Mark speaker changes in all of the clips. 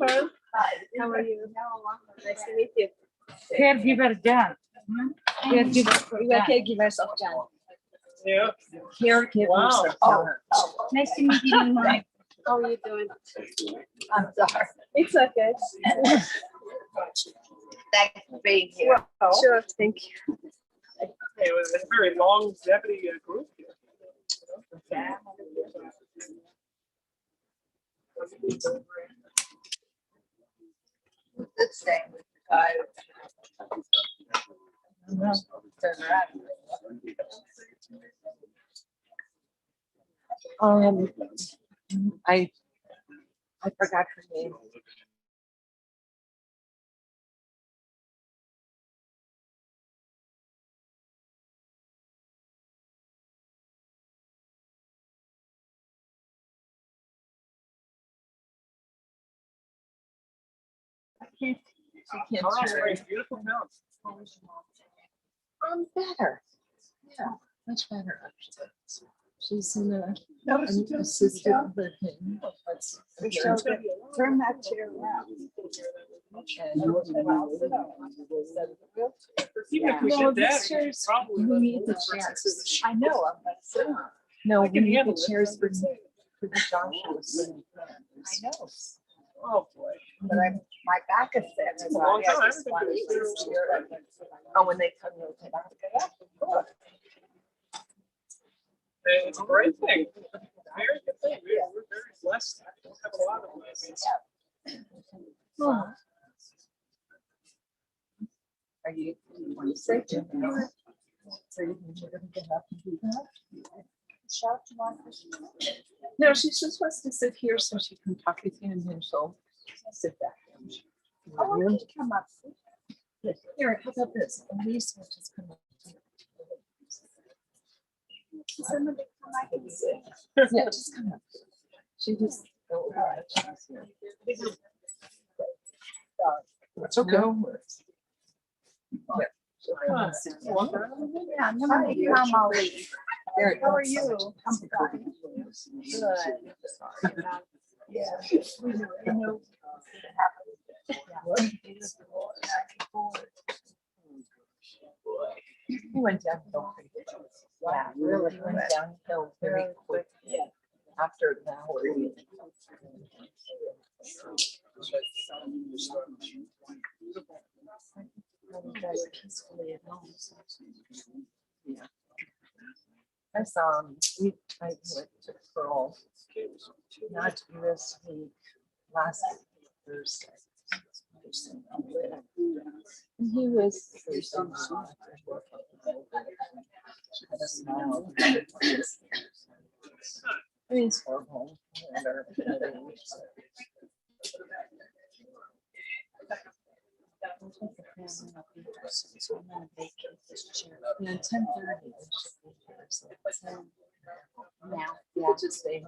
Speaker 1: Pearl. How are you? Nice to meet you.
Speaker 2: Caregiver John. Caregiver for
Speaker 1: We are
Speaker 2: John.
Speaker 1: caregivers of John.
Speaker 3: Yeah.
Speaker 1: Caregivers
Speaker 3: Wow.
Speaker 1: of John.
Speaker 2: Nice to meet you, Mike.
Speaker 1: How are you doing?
Speaker 4: I'm sorry.
Speaker 1: It's okay.
Speaker 4: Thanks for being here.
Speaker 1: Sure, thank you.
Speaker 3: It was a very longevity group here.
Speaker 4: Good staying with the guy. Turn around.
Speaker 5: I forgot her name. She can't
Speaker 3: Oh,
Speaker 5: hear.
Speaker 3: it's beautiful town.
Speaker 5: Better. Yeah, much better actually. She's in an assisted living.
Speaker 4: Turn that chair around.
Speaker 3: Even if we
Speaker 5: No,
Speaker 3: did that,
Speaker 5: these chairs,
Speaker 3: probably
Speaker 5: we need the
Speaker 3: wouldn't-
Speaker 5: chairs.
Speaker 4: I know, I'm not sitting.
Speaker 5: No,
Speaker 3: I
Speaker 5: we
Speaker 3: can
Speaker 5: need
Speaker 3: handle
Speaker 5: the
Speaker 3: it.
Speaker 5: chairs for the Joshua's.
Speaker 4: I know,
Speaker 3: Oh, boy.
Speaker 4: but my back is set.
Speaker 3: It's a long time. I haven't been to this chair.
Speaker 5: Oh, when they come, they'll take it.
Speaker 3: It's a great thing. Very good thing. We're very blessed. We don't have a lot of blessings.
Speaker 5: Are you, want to say to her? So you think you're gonna get up and do that? No, she's just supposed to sit here so she can talk with you and then she'll sit back.
Speaker 4: I want you to come up.
Speaker 5: Here, how about this? Elise will just come up.
Speaker 4: Somebody come, I can sit.
Speaker 5: Yeah, just come up. She just.
Speaker 3: That's okay.
Speaker 5: No worries. Yeah, she'll come and sit down.
Speaker 4: Yeah, I'm gonna come, I'll leave.
Speaker 5: There,
Speaker 4: How are
Speaker 5: that's
Speaker 4: you?
Speaker 5: so
Speaker 4: I'm
Speaker 5: much.
Speaker 4: fine. Good. Yeah. You know.
Speaker 5: He went downhill pretty quick. Yeah, really went downhill very quick. After an hour. You guys are peacefully at home. Yeah. I saw him. I went to Pearl, not this week, last Thursday. And he was. Had a smile. I mean, it's horrible. Yeah, 10:30.
Speaker 4: Now.
Speaker 5: Yeah, just stay.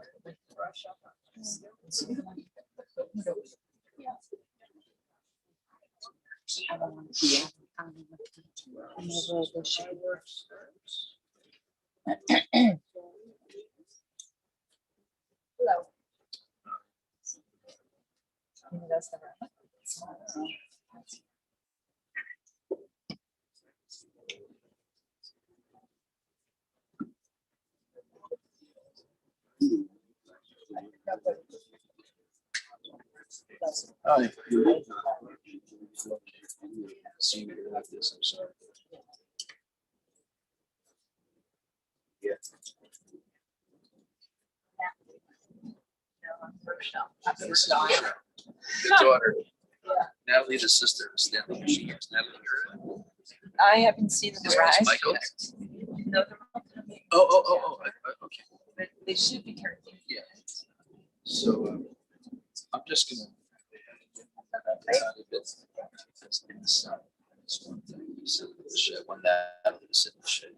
Speaker 4: I don't want to be on the shower. Hello.
Speaker 5: That's the right.
Speaker 6: Hi. See you like this, I'm sorry. Yeah. Your daughter, Natalie, the sister, Stanley, she is Natalie.
Speaker 5: I haven't seen them
Speaker 6: This
Speaker 5: rise
Speaker 6: one's Michael.
Speaker 5: yet. No, they're all coming,
Speaker 6: Oh, okay.
Speaker 5: but they should be turning.
Speaker 6: Yeah. So I'm just gonna. That's in the sun. That's one thing. Sit in the shed. When that sit in the shed.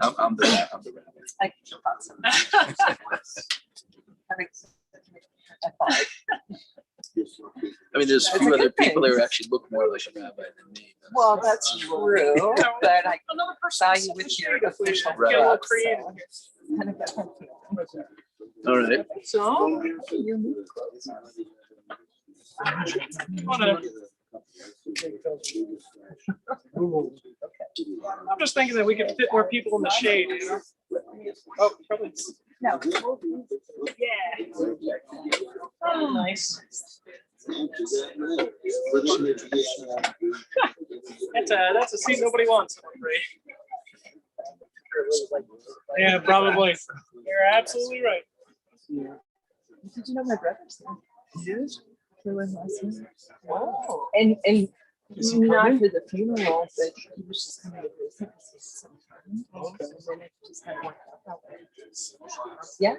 Speaker 6: I'm the rabbit.
Speaker 5: I can jump out some.
Speaker 6: I mean, there's a
Speaker 5: That's
Speaker 6: few
Speaker 5: a
Speaker 6: other
Speaker 5: good thing.
Speaker 6: people that actually look more like a rabbi than me.
Speaker 5: Well, that's true, but I
Speaker 3: Another person.
Speaker 5: saw you with your official.
Speaker 6: Right.
Speaker 3: Get a little
Speaker 5: robes,
Speaker 3: creative.
Speaker 5: so kind of got my feeling.
Speaker 6: All right.
Speaker 3: So. I'm just thinking that we could fit more people in the shade, you know? Oh, probably.
Speaker 5: No.
Speaker 3: Yeah. Oh, nice. That's a seat nobody wants, I'm afraid. Yeah, probably. You're absolutely right.
Speaker 5: Did you know my brother's there?
Speaker 3: Yes.
Speaker 5: He was last week.
Speaker 3: Wow.
Speaker 5: And
Speaker 3: Is he
Speaker 5: not
Speaker 3: coming?
Speaker 5: for the funeral, but he was just coming to visit us sometime.
Speaker 3: Okay.
Speaker 5: And then it just kind of worked out that way. Yeah,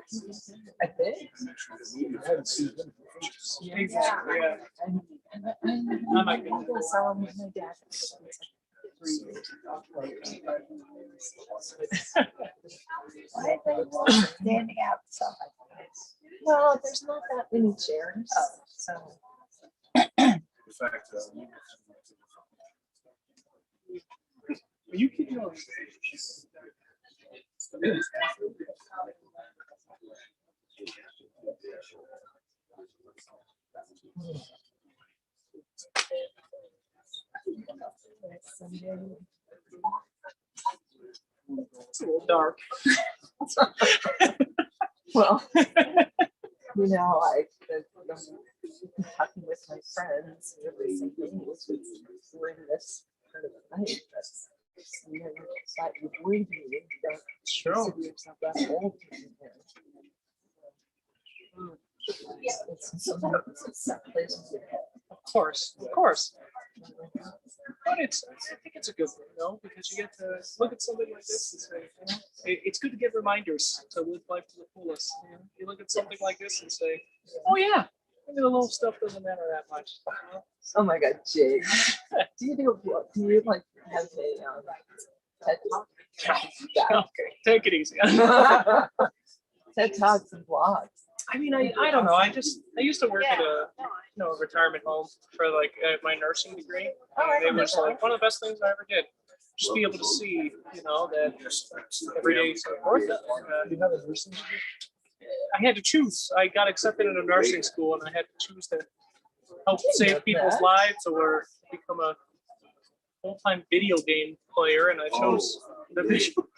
Speaker 5: I think.
Speaker 3: Yeah.
Speaker 5: I might go saw him with my dad. Standing outside. Well, there's not that many chairs, so.
Speaker 3: Are you kidding me? It's a little dark.
Speaker 5: Well, I've been talking with my friends, and they say, hey, we're in this kind of a night, and then that you would be, you don't
Speaker 3: Sure.
Speaker 5: consider yourself that old. It's a place to
Speaker 3: Of course, of course. But I think it's a good thing, though, because you get to look at something like this and say, you know, it's good to get reminders to live life to the fullest. You know? You look at something like this and say, oh yeah, maybe the little stuff doesn't matter that much. You know?
Speaker 5: Oh my God, Jake. Do you like have a TED Talk? Yeah.
Speaker 3: Okay, take it easy.
Speaker 5: TED Talks and blogs.
Speaker 3: I mean, I don't know. I used to work at a retirement home for like my nursing degree. And it was like one of the best things I ever did. Just be able to see, that every day is worth it. You have a nursing degree? I had to choose. I got accepted into nursing school, and I had to choose to help save people's lives or become a full-time video game player, and I chose the video.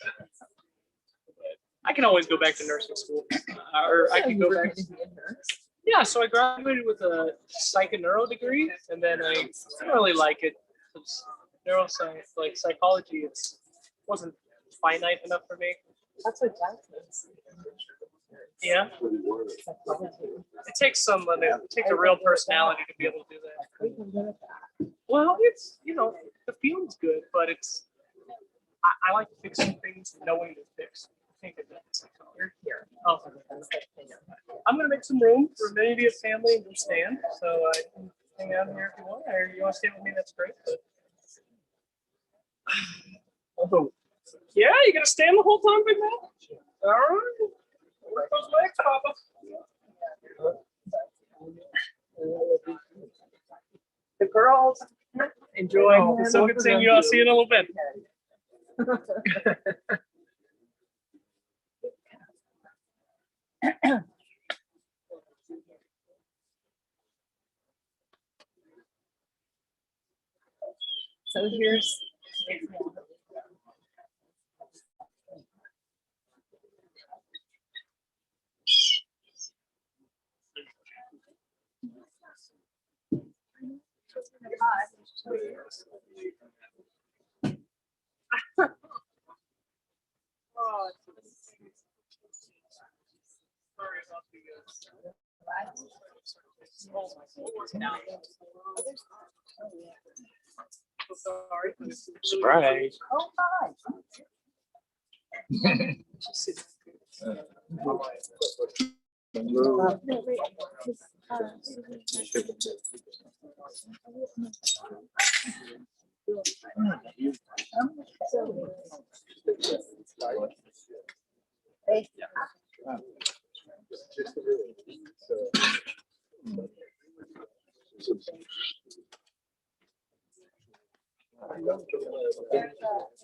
Speaker 3: I can always go back to nursing school, or I can go back. Yeah, so I graduated with a psych and neuro degree, and then I didn't really like it. Neuroscience, like psychology, wasn't finite enough for me.
Speaker 5: That's what Jackson's.
Speaker 3: Yeah. It takes someone, it takes a real personality to be able to do that. Well, it's, the feeling's good, but I like fixing things, knowing to fix. You're here. Oh, I'm going to make some room for maybe a family and stand. So I can hang out here if you want, or you want to stay with me, that's great. But... Oh. Yeah, you going to stand the whole time, big man? All right. Work those legs, Papa. The girls enjoy. It's so good seeing you. I'll see you in a little bit.
Speaker 5: So here's.
Speaker 3: Surprise.
Speaker 5: Oh, hi.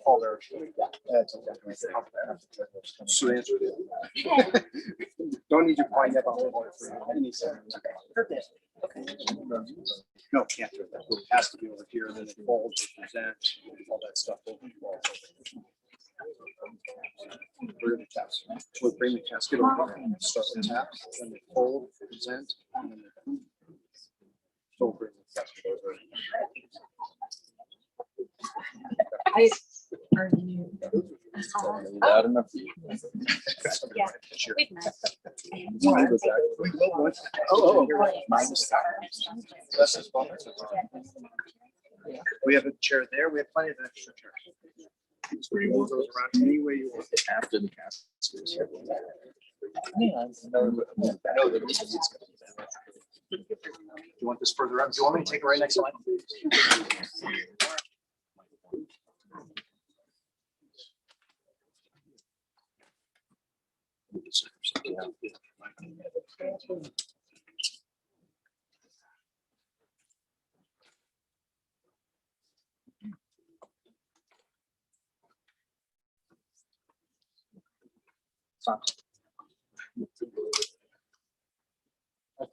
Speaker 7: call there. That's exactly right. So the answer is- Don't need your pineapple. No, can't do that. It has to be over here, then it folds, it presents, all that stuff. We're gonna test. So we'll bring the casket over, start with taps, then they fold, present. And then they- So bring the casket over.
Speaker 6: Loud enough for you.
Speaker 7: Sure.
Speaker 2: We've met.
Speaker 7: Oh, that's his fault. We have a chair there. We have plenty of extra chairs. So you move those around any way you want.
Speaker 6: After the cast. Yeah, I know that this is gonna be that.
Speaker 7: Do you want this further up? Do you want me to take it right next to mine?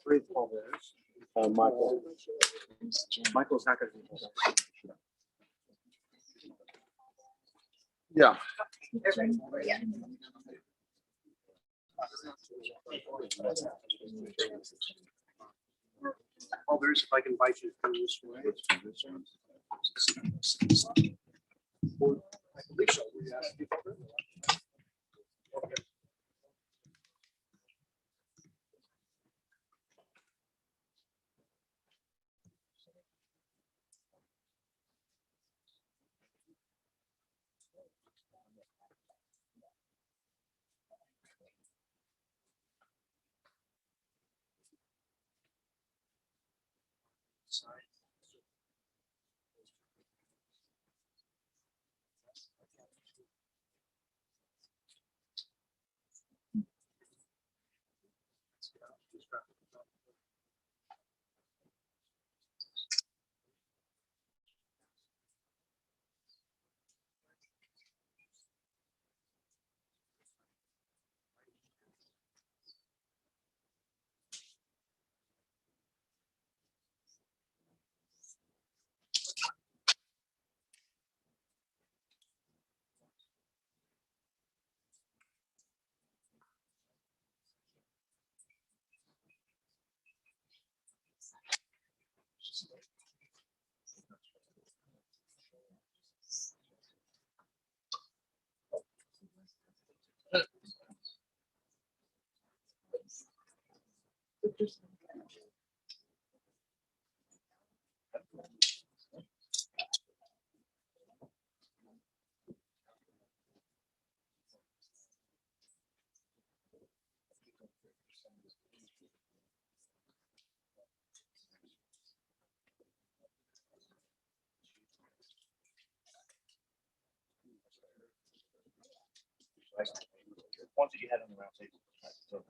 Speaker 7: Three Paul Bears. Michael. Michael's not gonna be. Yeah. Paul Bears, if I can invite you to come this way. I believe so. Okay. Ones that you had on the round table.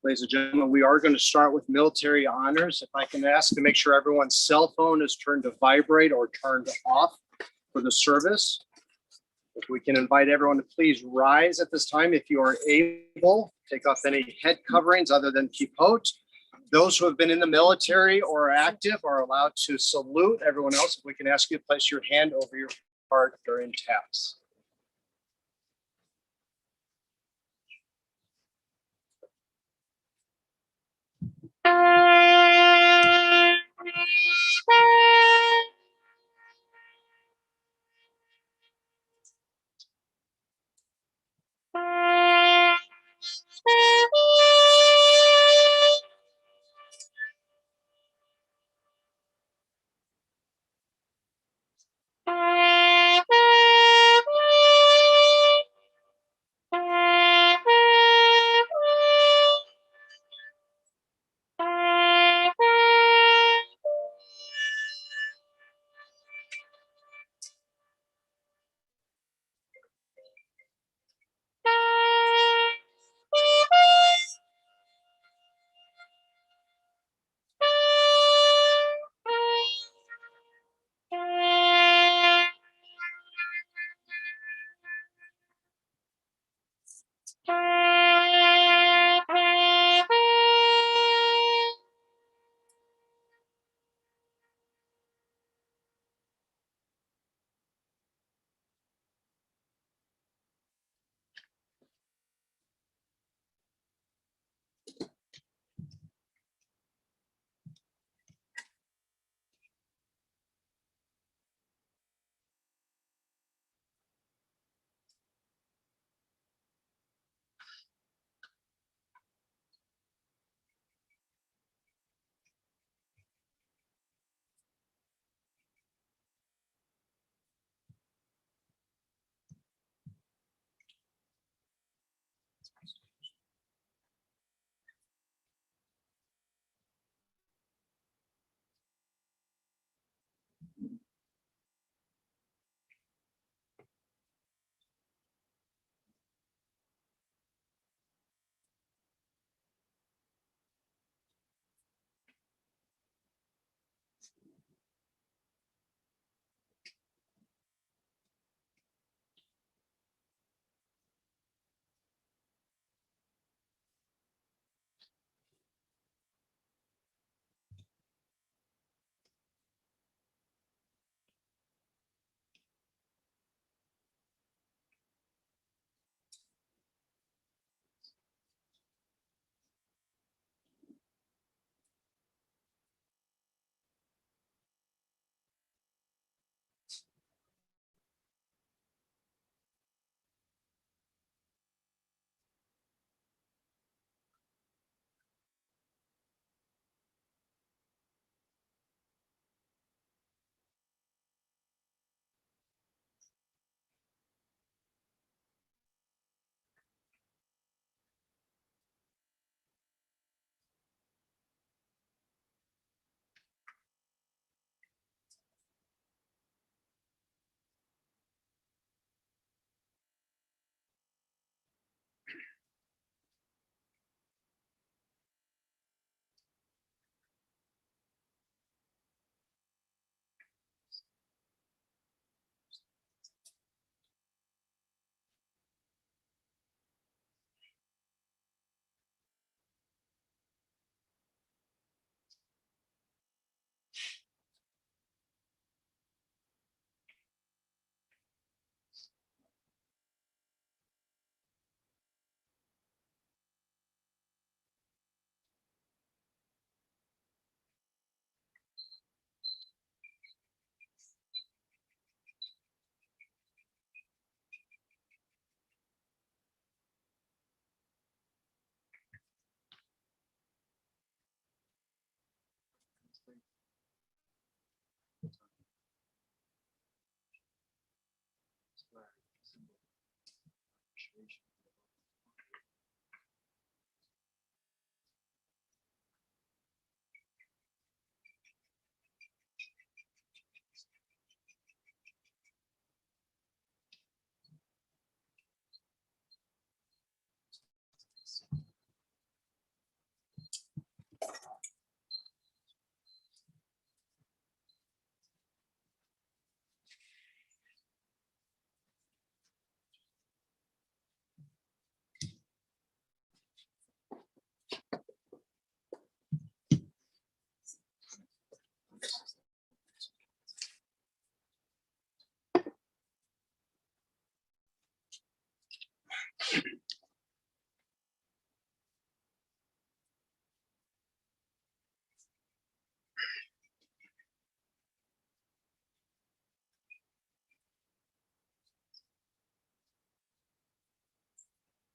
Speaker 7: Ladies and gentlemen, we are going to start with military honors. If I can ask to make sure everyone's cell phone is turned to vibrate or turned off for the service. If we can invite everyone to please rise at this time if you are able, take off any head coverings other than kippot. Those who have been in the military or are active are allowed to salute. Everyone else, if we can ask you to place your hand over your heart during taps.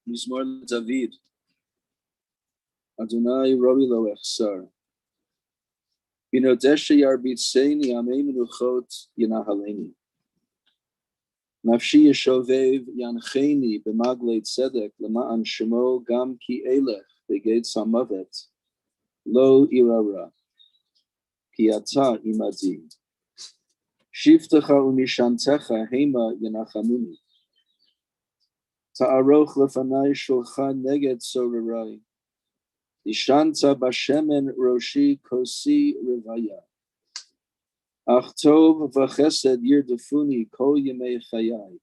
Speaker 6: Mizmor David. Adonai Robi Lo Echsar. Binodeshe Yarbitseini Amei Menuchot Yinahaleni. Nafshi Yeshovev Yancheni B'maglei Tzedek L'ma'an Shemo Gam Ki Elech B'geit Samavet Lo Irara Ki Ata Imadi Shiftecha Umishantecha Hema Yanachamuni Ta'aroch Lefanai Shulchan Neged Sorarai Ishanta Bashemen Roshi Kosi Revaya Achtov v'chesed yirdefuni kol yemei chayai.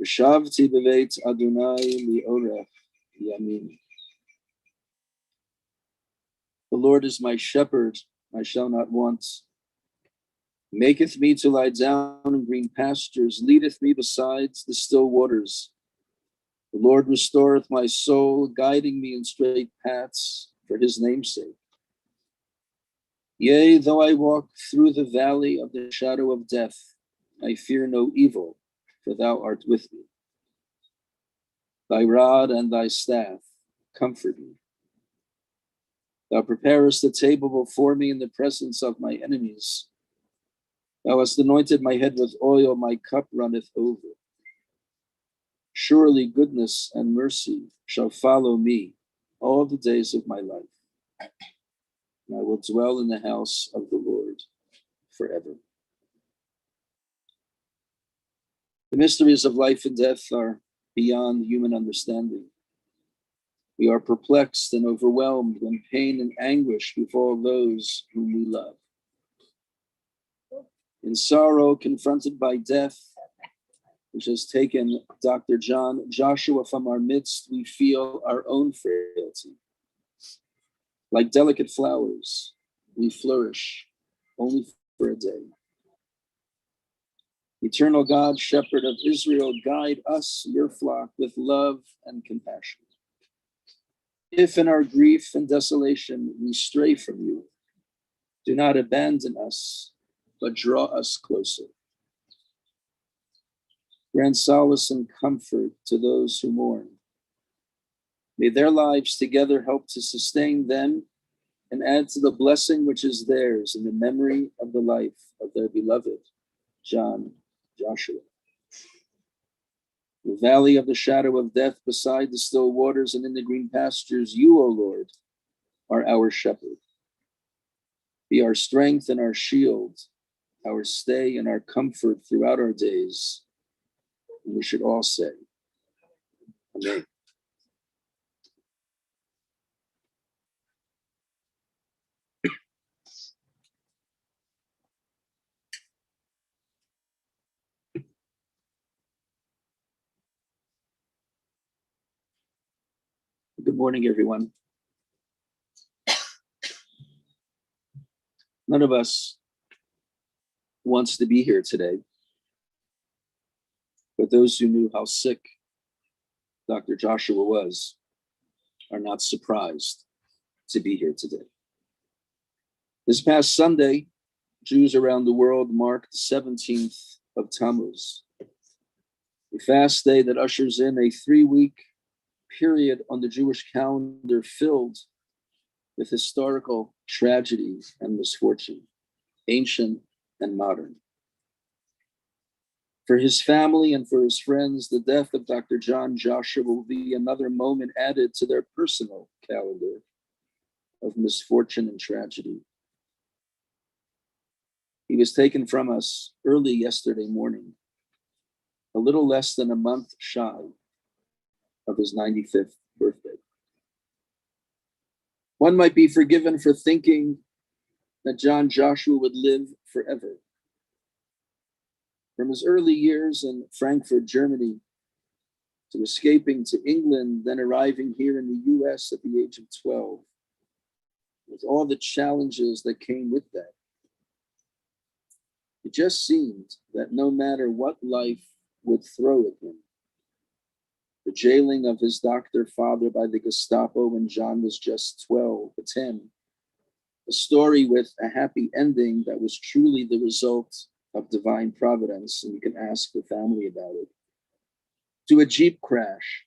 Speaker 6: V'shavti b'veit Adonai li'orech yamin. The Lord is my shepherd, I shall not want. Maketh me to lie down in green pastures, leadeth me beside the still waters. The Lord restoreth my soul, guiding me in straight paths for his name's sake. Yea, though I walk through the valley of the shadow of death, I fear no evil, for thou art with me. Thy rod and thy staff comfort me. Thou preparest a table before me in the presence of my enemies. Thou hast anointed my head with oil, my cup runneth over. Surely goodness and mercy shall follow me all the days of my life. And I will dwell in the house of the Lord forever. The mysteries of life and death are beyond human understanding. We are perplexed and overwhelmed when pain and anguish befall those whom we love. In sorrow, confronted by death, which has taken Dr. John Joshua from our midst, we feel our own frailty. Like delicate flowers, we flourish only for a day. Eternal God, shepherd of Israel, guide us, your flock, with love and compassion. If in our grief and desolation we stray from you, do not abandon us, but draw us closer. Grant solace and comfort to those who mourn. May their lives together help to sustain them and add to the blessing which is theirs in the memory of the life of their beloved John Joshua. The valley of the shadow of death, beside the still waters and in the green pastures, you, O Lord, are our shepherd. Be our strength and our shield, our stay and our comfort throughout our days. And we should all say, Amen. Good morning, everyone. None of us wants to be here today, but those who knew how sick Dr. Joshua was are not surprised to be here today. This past Sunday, Jews around the world marked the 17th of Tammuz, a fast day that ushers in a 3-week period on the Jewish calendar filled with historical tragedy and misfortune, ancient and modern. For his family and for his friends, the death of Dr. John Joshua will be another moment added to their personal calendar of misfortune and tragedy. He was taken from us early yesterday morning, a little less than a month shy of his 95th birthday. One might be forgiven for thinking that John Joshua would live forever. From his early years in Frankfurt, Germany, to escaping to England, then arriving here in the US at the age of 12, with all the challenges that came with that, it just seemed that no matter what life would throw at him, the jailing of his doctor father by the Gestapo when John was just 10, a story with a happy ending that was truly the result of divine providence, and you can ask the family about it, to a Jeep crash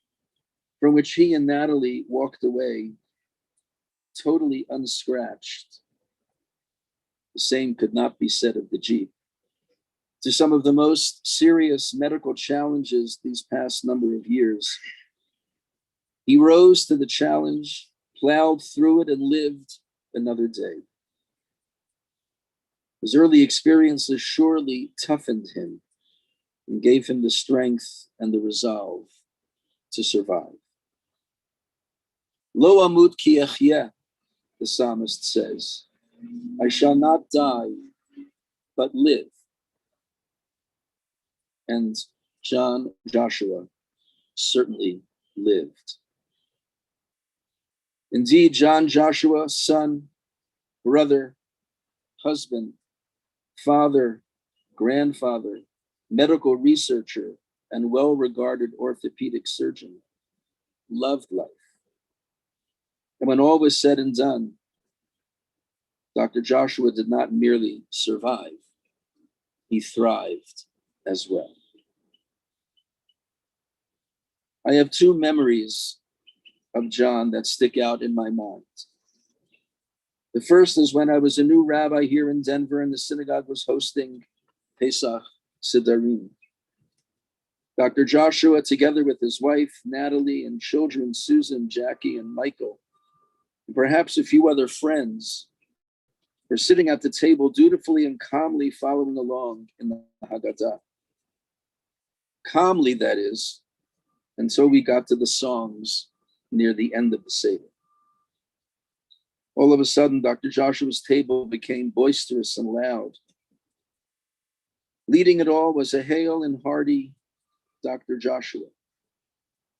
Speaker 6: from which he and Natalie walked away totally unscratched. The same could not be said of the Jeep. To some of the most serious medical challenges these past number of years, he rose to the challenge, plowed through it, and lived another day. His early experiences surely toughened him and gave him the strength and the resolve to survive. Lo amut ki achyeh, the psalmist says, I shall not die, but live. And John Joshua certainly lived. Indeed, John Joshua, son, brother, husband, father, grandfather, medical researcher, and well-regarded orthopedic surgeon, loved life. And when all was said and done, Dr. Joshua did not merely survive, he thrived as well. I have two memories of John that stick out in my mind. The first is when I was a new rabbi here in Denver and the synagogue was hosting Pesach Sidarim. Dr. Joshua, together with his wife, Natalie, and children, Susan, Jackie, and Michael, and perhaps a few other friends, were sitting at the table dutifully and calmly following along in the Haggadah. Calmly, that is, until we got to the songs near the end of the Seder. All of a sudden, Dr. Joshua's table became boisterous and loud. Leading it all was a hale and hearty Dr. Joshua,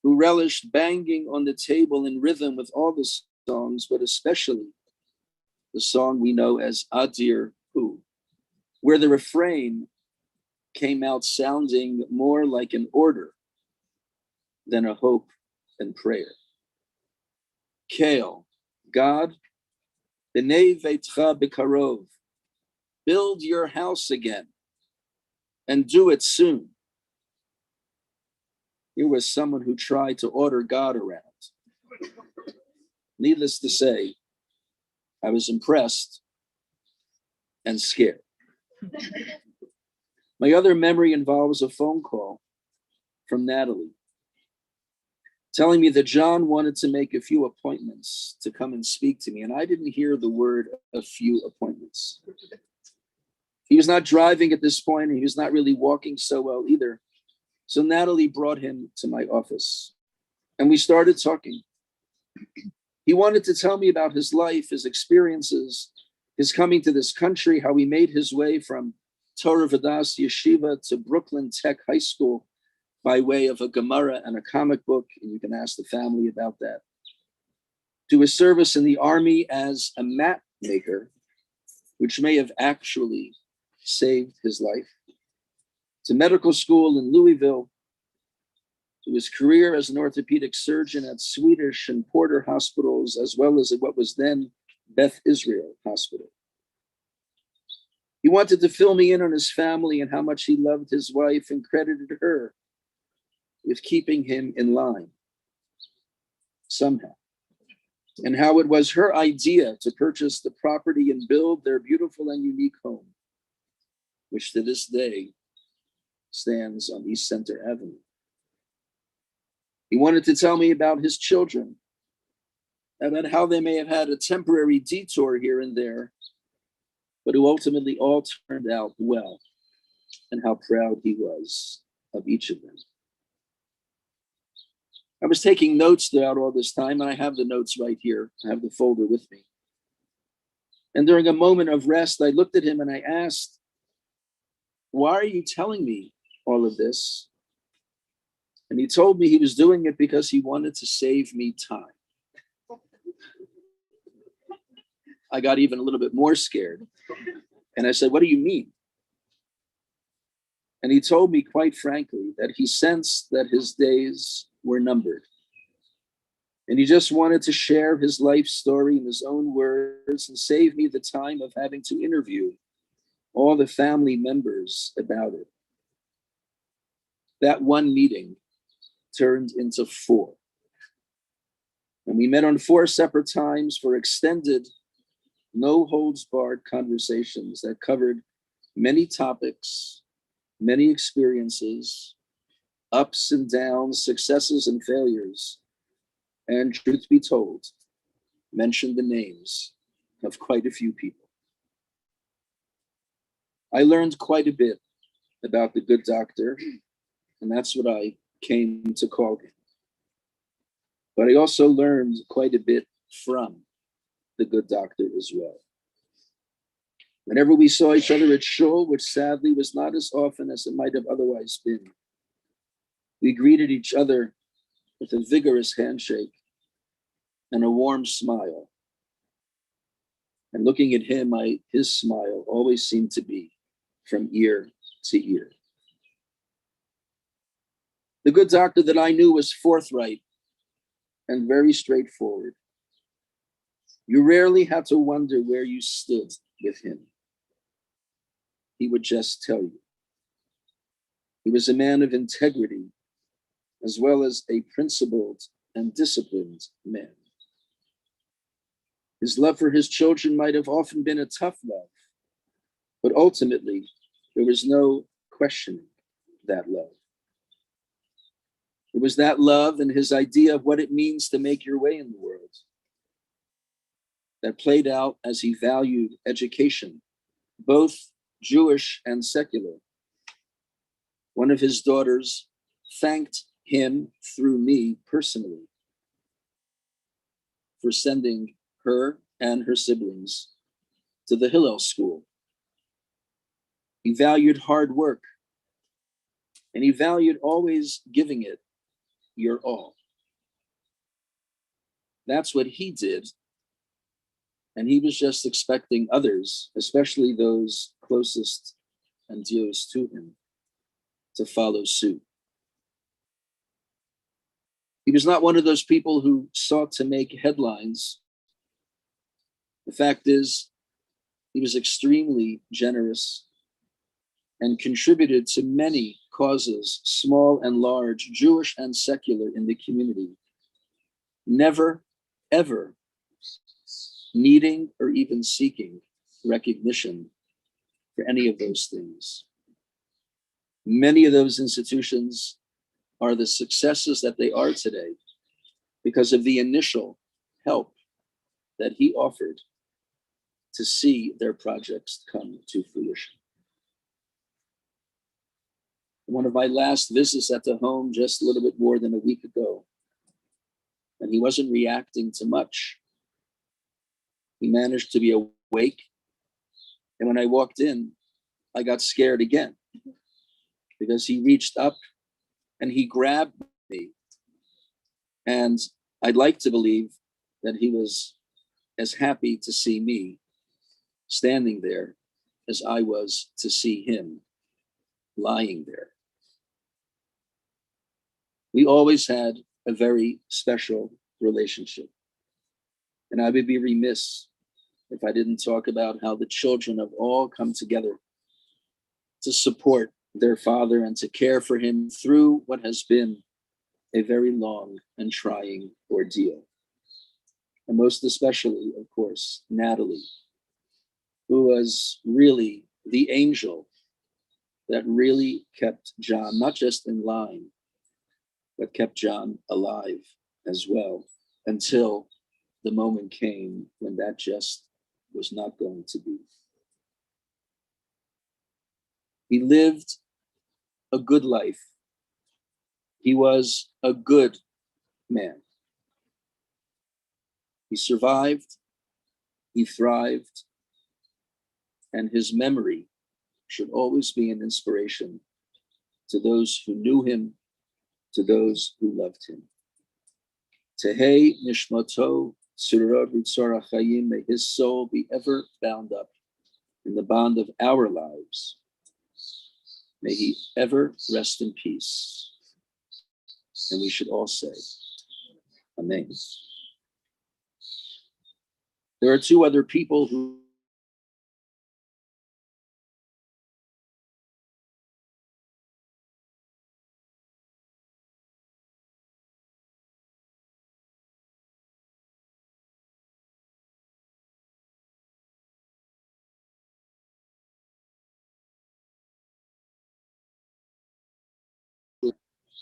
Speaker 6: who relished banging on the table in rhythm with all the songs, but especially the song we know as Adir Hu, where the refrain came out sounding more like an order than a hope and prayer. Kale, God, B'nei Veitcha B'karov, build your house again and do it soon. Here was someone who tried to order God around. Needless to say, I was impressed and scared. My other memory involves a phone call from Natalie, telling me that John wanted to make a few appointments to come and speak to me, and I didn't hear the word "a few appointments." He was not driving at this point, and he was not really walking so well either. So Natalie brought him to my office, and we started talking. He wanted to tell me about his life, his experiences, his coming to this country, how he made his way from Torah Vodaas Yeshiva to Brooklyn Tech High School by way of a Gemara and a comic book, and you can ask the family about that, to his service in the army as a map maker, which may have actually saved his life, to medical school in Louisville, to his career as an orthopedic surgeon at Swedish and Porter hospitals, as well as at what was then Beth Israel Hospital. He wanted to fill me in on his family and how much he loved his wife and credited her with keeping him in line somehow, and how it was her idea to purchase the property and build their beautiful and unique home, which to this day stands on East Center Avenue. He wanted to tell me about his children, about how they may have had a temporary detour here and there, but who ultimately all turned out well, and how proud he was of each of them. I was taking notes throughout all this time, and I have the notes right here. I have the folder with me. And during a moment of rest, I looked at him and I asked, "Why are you telling me all of this?" And he told me he was doing it because he wanted to save me time. I got even a little bit more scared. And I said, "What do you mean?" And he told me quite frankly that he sensed that his days were numbered. And he just wanted to share his life story in his own words and save me the time of having to interview all the family members about it. That one meeting turned into 4. And we met on 4 separate times for extended, no holds barred conversations that covered many topics, many experiences, ups and downs, successes and failures, and truth be told, mentioned the names of quite a few people. I learned quite a bit about the good doctor, and that's what I came to call him. But I also learned quite a bit from the good doctor as well. Whenever we saw each other at shul, which sadly was not as often as it might have otherwise been, we greeted each other with a vigorous handshake and a warm smile. And looking at him, his smile always seemed to be from ear to ear. The good doctor that I knew was forthright and very straightforward. You rarely had to wonder where you stood with him. He would just tell you. He was a man of integrity, as well as a principled and disciplined man. His love for his children might have often been a tough love, but ultimately, there was no questioning that love. It was that love and his idea of what it means to make your way in the world that played out as he valued education, both Jewish and secular. One of his daughters thanked him through me personally for sending her and her siblings to the Hillel school. He valued hard work, and he valued always giving it your all. That's what he did, and he was just expecting others, especially those closest and dearest to him, to follow suit. He was not one of those people who sought to make headlines. The fact is, he was extremely generous and contributed to many causes, small and large, Jewish and secular, in the community, never, ever needing or even seeking recognition for any of those things. Many of those institutions are the successes that they are today because of the initial help that he offered to see their projects come to fruition. One of my last visits at the home just a little bit more than a week ago, and he wasn't reacting to much. He managed to be awake, and when I walked in, I got scared again because he reached up and he grabbed me. And I'd like to believe that he was as happy to see me standing there as I was to see him lying there. We always had a very special relationship. And I would be remiss if I didn't talk about how the children have all come together to support their father and to care for him through what has been a very long and trying ordeal. And most especially, of course, Natalie, who was really the angel that really kept John, not just in line, but kept John alive as well, until the moment came when that just was not going to be. He lived a good life. He was a good man. He survived, he thrived, and his memory should always be an inspiration to those who knew him, to those who loved him. Tehei nishmato tzurah b'tzara chayim, may his soul be ever bound up in the bond of our lives. May he ever rest in peace. And we should all say, Amen. There are 2 other people who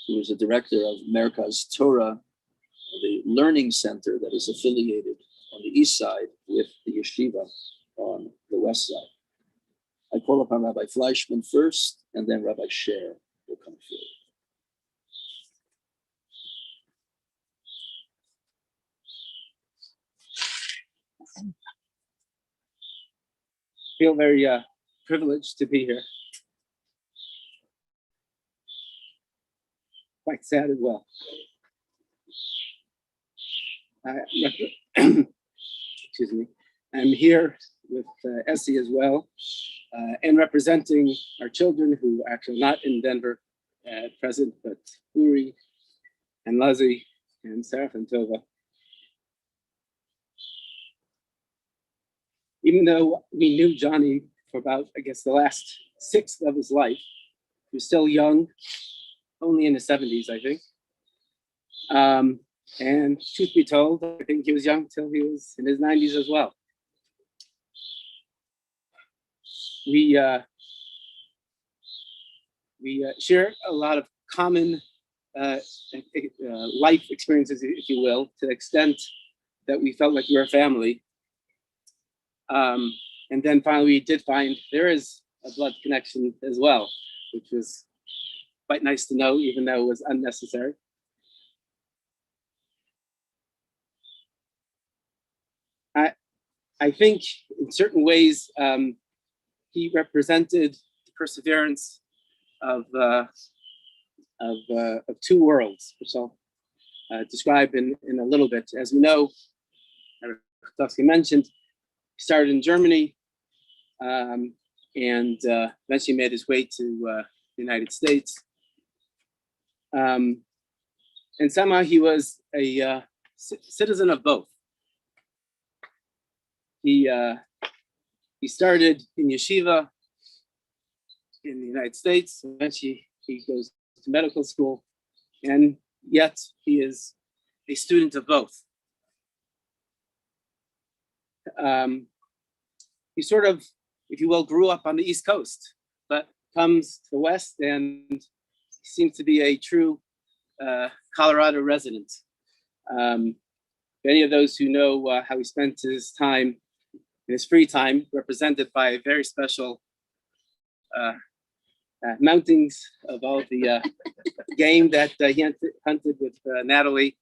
Speaker 6: who is the director of Merkaz Torah, the learning center that is affiliated on the east side with the yeshiva on the west side. I call upon Rabbi Fleischman first, and then Rabbi Sher will come forward.
Speaker 8: Feel very privileged to be here. Quite sad as well. Excuse me. I'm here with Essie as well, and representing our children who are actually not in Denver at present, but Uri and Lazi and Seraph and Tova. Even though we knew Johnny for about, I guess, the last sixth of his life, he was still young, only in his 70s, I think. And truth be told, I think he was young till he was in his 90s as well. We share a lot of common life experiences, if you will, to the extent that we felt like we were a family. And then finally, we did find there is a blood connection as well, which was quite nice to know, even though it was unnecessary. I think in certain ways, he represented the perseverance of two worlds, which I'll describe in a little bit. As we know, Kotowski mentioned, he started in Germany and eventually made his way to the United States. And somehow he was a citizen of both. He started in yeshiva in the United States. Eventually, he goes to medical school, and yet he is a student of both. He sort of, if you will, grew up on the East Coast, but comes to the West and seems to be a true Colorado resident. Many of those who know how he spent his time, in his free time, represented by a very special mountings of all the game that he hunted with Natalie.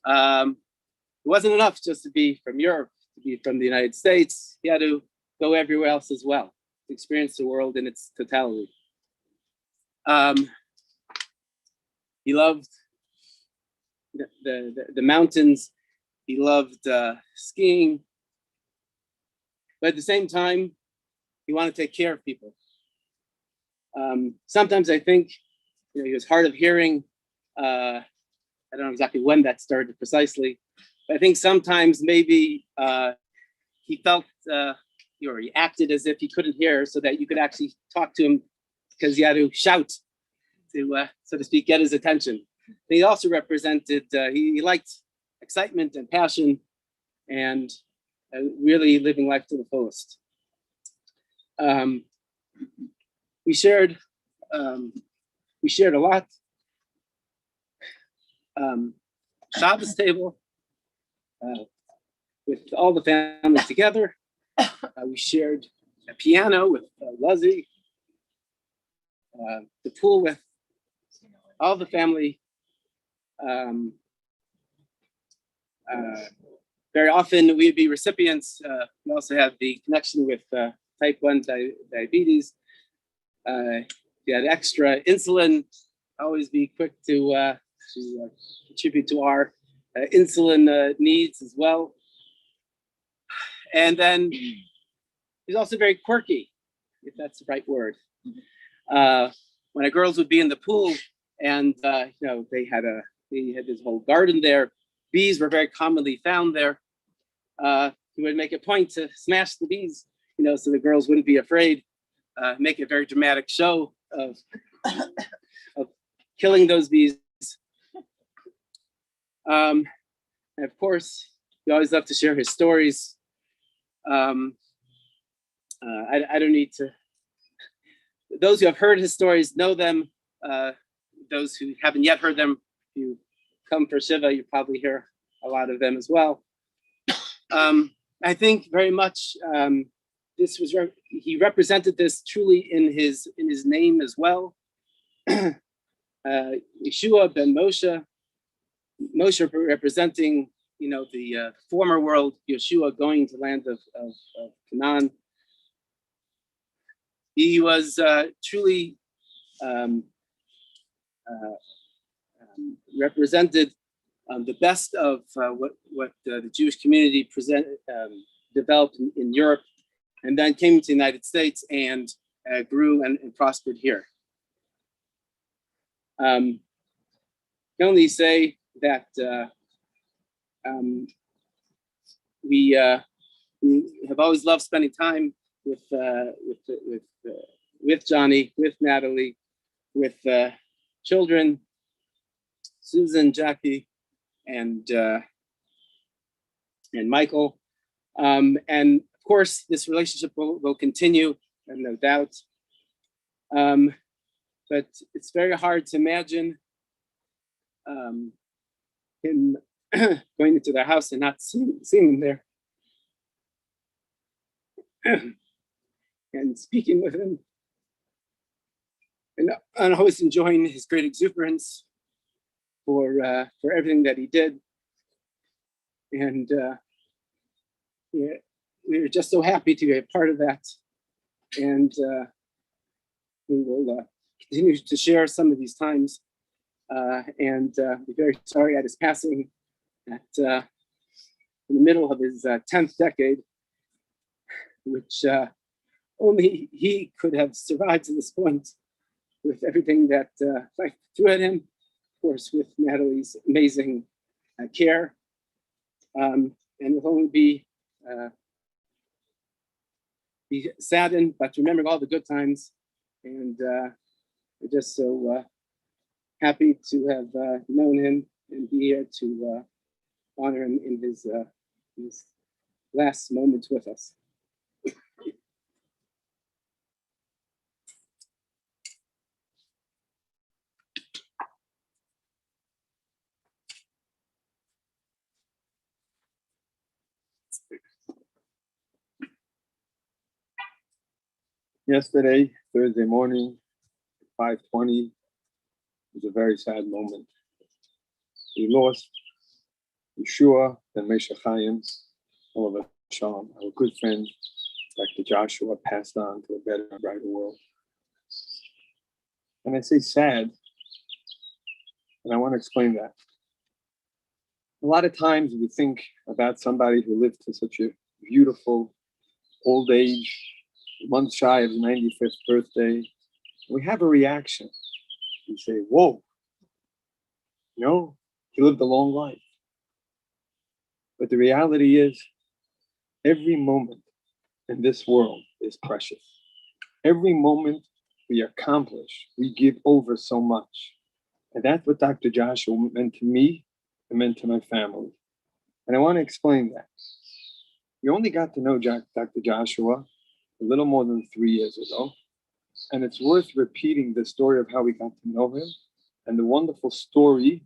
Speaker 8: It wasn't enough just to be from Europe, to be from the United States. He had to go everywhere else as well, to experience the world in its totality. He loved the mountains. He loved skiing. But at the same time, he wanted to take care of people. Sometimes I think, he was hard of hearing. I don't know exactly when that started precisely, but I think sometimes maybe he felt, or he acted as if he couldn't hear, so that you could actually talk to him because you had to shout to, so to speak, get his attention. But he also represented, he liked excitement and passion and really living life to the fullest. We shared a lot. Shabbos table with all the family together. We shared a piano with Luzzy, the pool with all the family. Very often we'd be recipients. We also have the connection with type 1 diabetes. You had extra insulin. Always be quick to contribute to our insulin needs as well. And then he's also very quirky, if that's the right word. When our girls would be in the pool, and they had this whole garden there. Bees were very commonly found there. He would make a point to smash the bees, so the girls wouldn't be afraid. Make a very dramatic show of killing those bees. And of course, he always loved to share his stories. I don't need to. Those who have heard his stories know them those who haven't yet heard them, if you come for Shiva, you probably hear a lot of them as well. I think very much this was he represented this truly in his name as well. Yeshua ben Moshe, Moshe representing the former world, Yeshua going to land of Canaan. He was truly represented the best of what the Jewish community developed in Europe, and then came to the United States and grew and prospered here. I can only say that we have always loved spending time with Johnny, with Natalie, with children, Susan, Jackie, and Michael, and of course this relationship will continue, and no doubt. But it's very hard to imagine him going into their house and not seeing him there and speaking with him, and always enjoying his great exuberance for everything that he did. And yeah, we were just so happy to be a part of that. And we will continue to share some of these times, and be very sorry at his passing in the middle of his 10th decade, which only he could have survived to this point with everything that life threw at him, of course, with Natalie's amazing care. And we'll only be saddened, but remembering all the good times. And we're just so happy to have known him and be here to honor him in his last moments with us.
Speaker 9: Yesterday, Thursday morning, 5:20, was a very sad moment. We lost Yeshua ben Moshe Chaim, Olav Shalom, our good friend, Dr. Joshua, passed on to a better and brighter world. And I say sad, and I want to explain that. A lot of times we think about somebody who lived to such a beautiful old age, month shy of his 95th birthday. We have a reaction. We say, whoa, he lived a long life. But the reality is, every moment in this world is precious. Every moment we accomplish, we give over so much. And that's what Dr. Joshua meant to me and meant to my family. And I want to explain that. We only got to know Dr. Joshua a little more than 3 years ago. And it's worth repeating the story of how we got to know him and the wonderful stories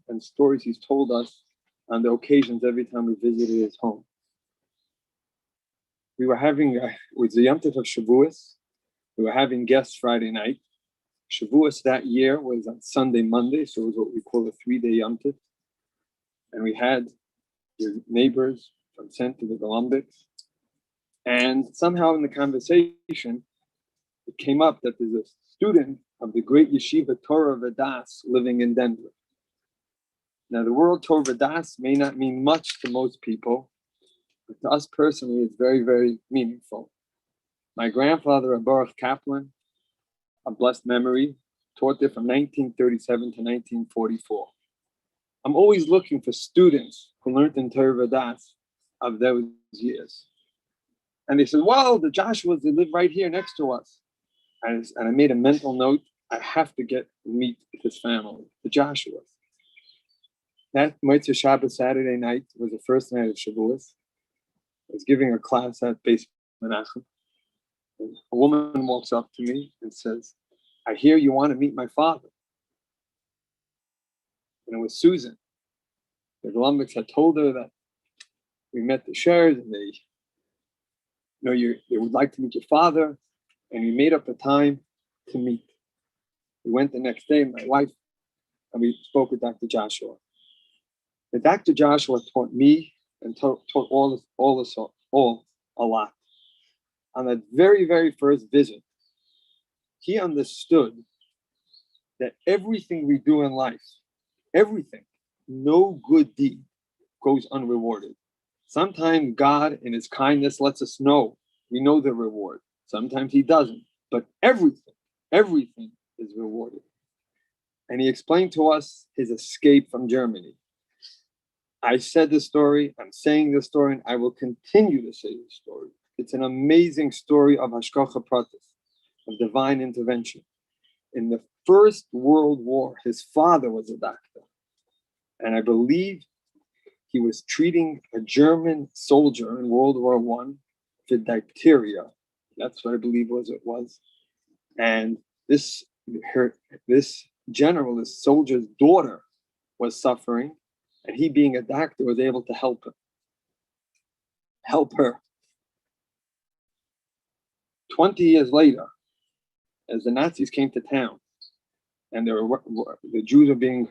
Speaker 9: he's told us on the occasions every time we visited his home. We were having, it was the Yom Tov of Shavuos. We were having guests Friday night. Shavuos that year was on Sunday, Monday, so it was what we call a 3-day Yom Tov. And we had your neighbors from Center to the Olympics. And somehow in the conversation, it came up that there's a student of the great yeshiva Torah Vadas living in Denver. Now, the word Torah Vadas may not mean much to most people, but to us personally, it's very, very meaningful. My grandfather, Baruch Kaplan, a blessed memory, taught there from 1937 to 1944. I'm always looking for students who learned in Torah Vadas of those years. And they said, well, the Joshuas, they live right here next to us. And I made a mental note, I have to meet his family, the Joshuas. That Motzei Shabbos Saturday night was the first night of Shavuos. I was giving a class at Beis Menachem. And a woman walks up to me and says, I hear you want to meet my father. And it was Susan. The Golombics had told her that we met the shares and they would like to meet your father. And we made up the time to meet. We went the next day, my wife, and we spoke with Dr. Joshua. And Dr. Joshua taught me and taught all us a lot. On that very, very first visit, he understood that everything we do in life, everything, no good deed goes unrewarded. Sometimes God in his kindness lets us know we know the reward. Sometimes he doesn't, but everything is rewarded. And he explained to us his escape from Germany. I said the story, I'm saying the story, and I will continue to say the story. It's an amazing story of Hashgacha Pratis, of divine intervention. In the First World War, his father was a doctor. And I believe he was treating a German soldier in World War I for diphtheria. That's what I believe it was. And this general, this soldier's daughter was suffering, and he, being a doctor, was able to help her. 20 years later, as the Nazis came to town, and the Jews were being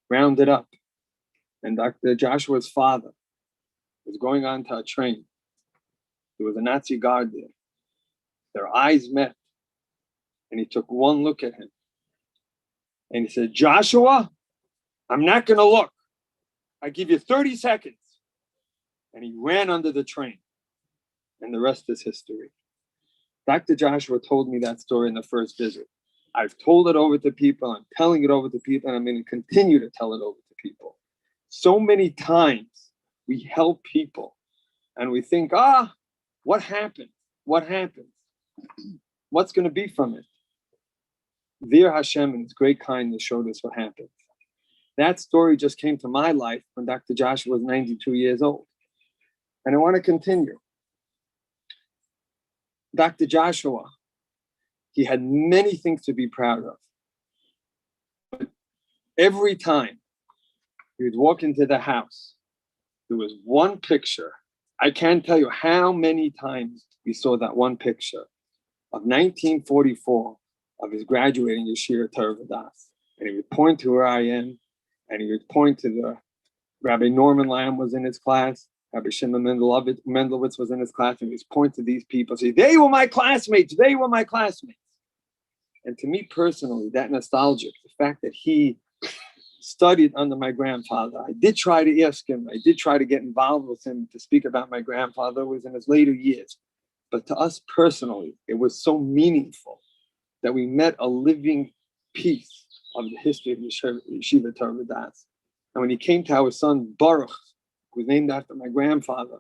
Speaker 9: rounded up, and Dr. Joshua's father was going onto a train. There was a Nazi guard there. Their eyes met, and he took one look at him. And he said, "Joshua, I'm not going to look. I give you 30 seconds. And he ran under the train. And the rest is history. Dr. Joshua told me that story in the first visit. I've told it over to people. I'm telling it over to people. And I'm going to continue to tell it over to people. So many times we help people. And we think, what happened? What happened? What's going to be from it? Vir Hashem in his great kindness showed us what happened. That story just came to my life when Dr. Joshua was 92 years old. And I want to continue. Dr. Joshua, he had many things to be proud of. But every time he would walk into the house, there was one picture. I can't tell you how many times we saw that one picture of 1944 of his graduating Yeshira Torah Vodaas. And he would point to where I am, and he would point to the Rabbi Norman Lamb was in his class, Rabbi Shimon Mendelowitz was in his class, and he would point to these people, say, they were my classmates, they were my classmates. And to me personally, that nostalgic, the fact that he studied under my grandfather, I did try to ask him, I did try to get involved with him to speak about my grandfather, was in his later years. But to us personally, it was so meaningful that we met a living piece of the history of Yeshiva Torah Vodaas. And when he came to our son Baruch, who was named after my grandfather,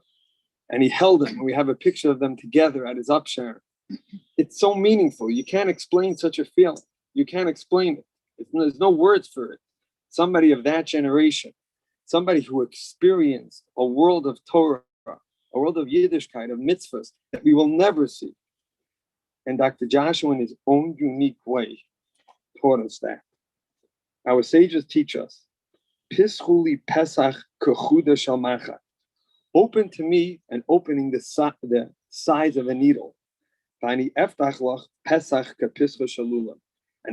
Speaker 9: and he held him, and we have a picture of them together at his upshare, it's so meaningful. You can't explain such a feeling. You can't explain it. There's no words for it. Somebody of that generation, somebody who experienced a world of Torah, a world of Yiddishkeit, of mitzvahs that we will never see. And Dr. Joshua, in his own unique way, taught us that. Our sages teach us, Pischuli Pesach Kechuda Shalmacha. Open to me an opening the size of a needle. And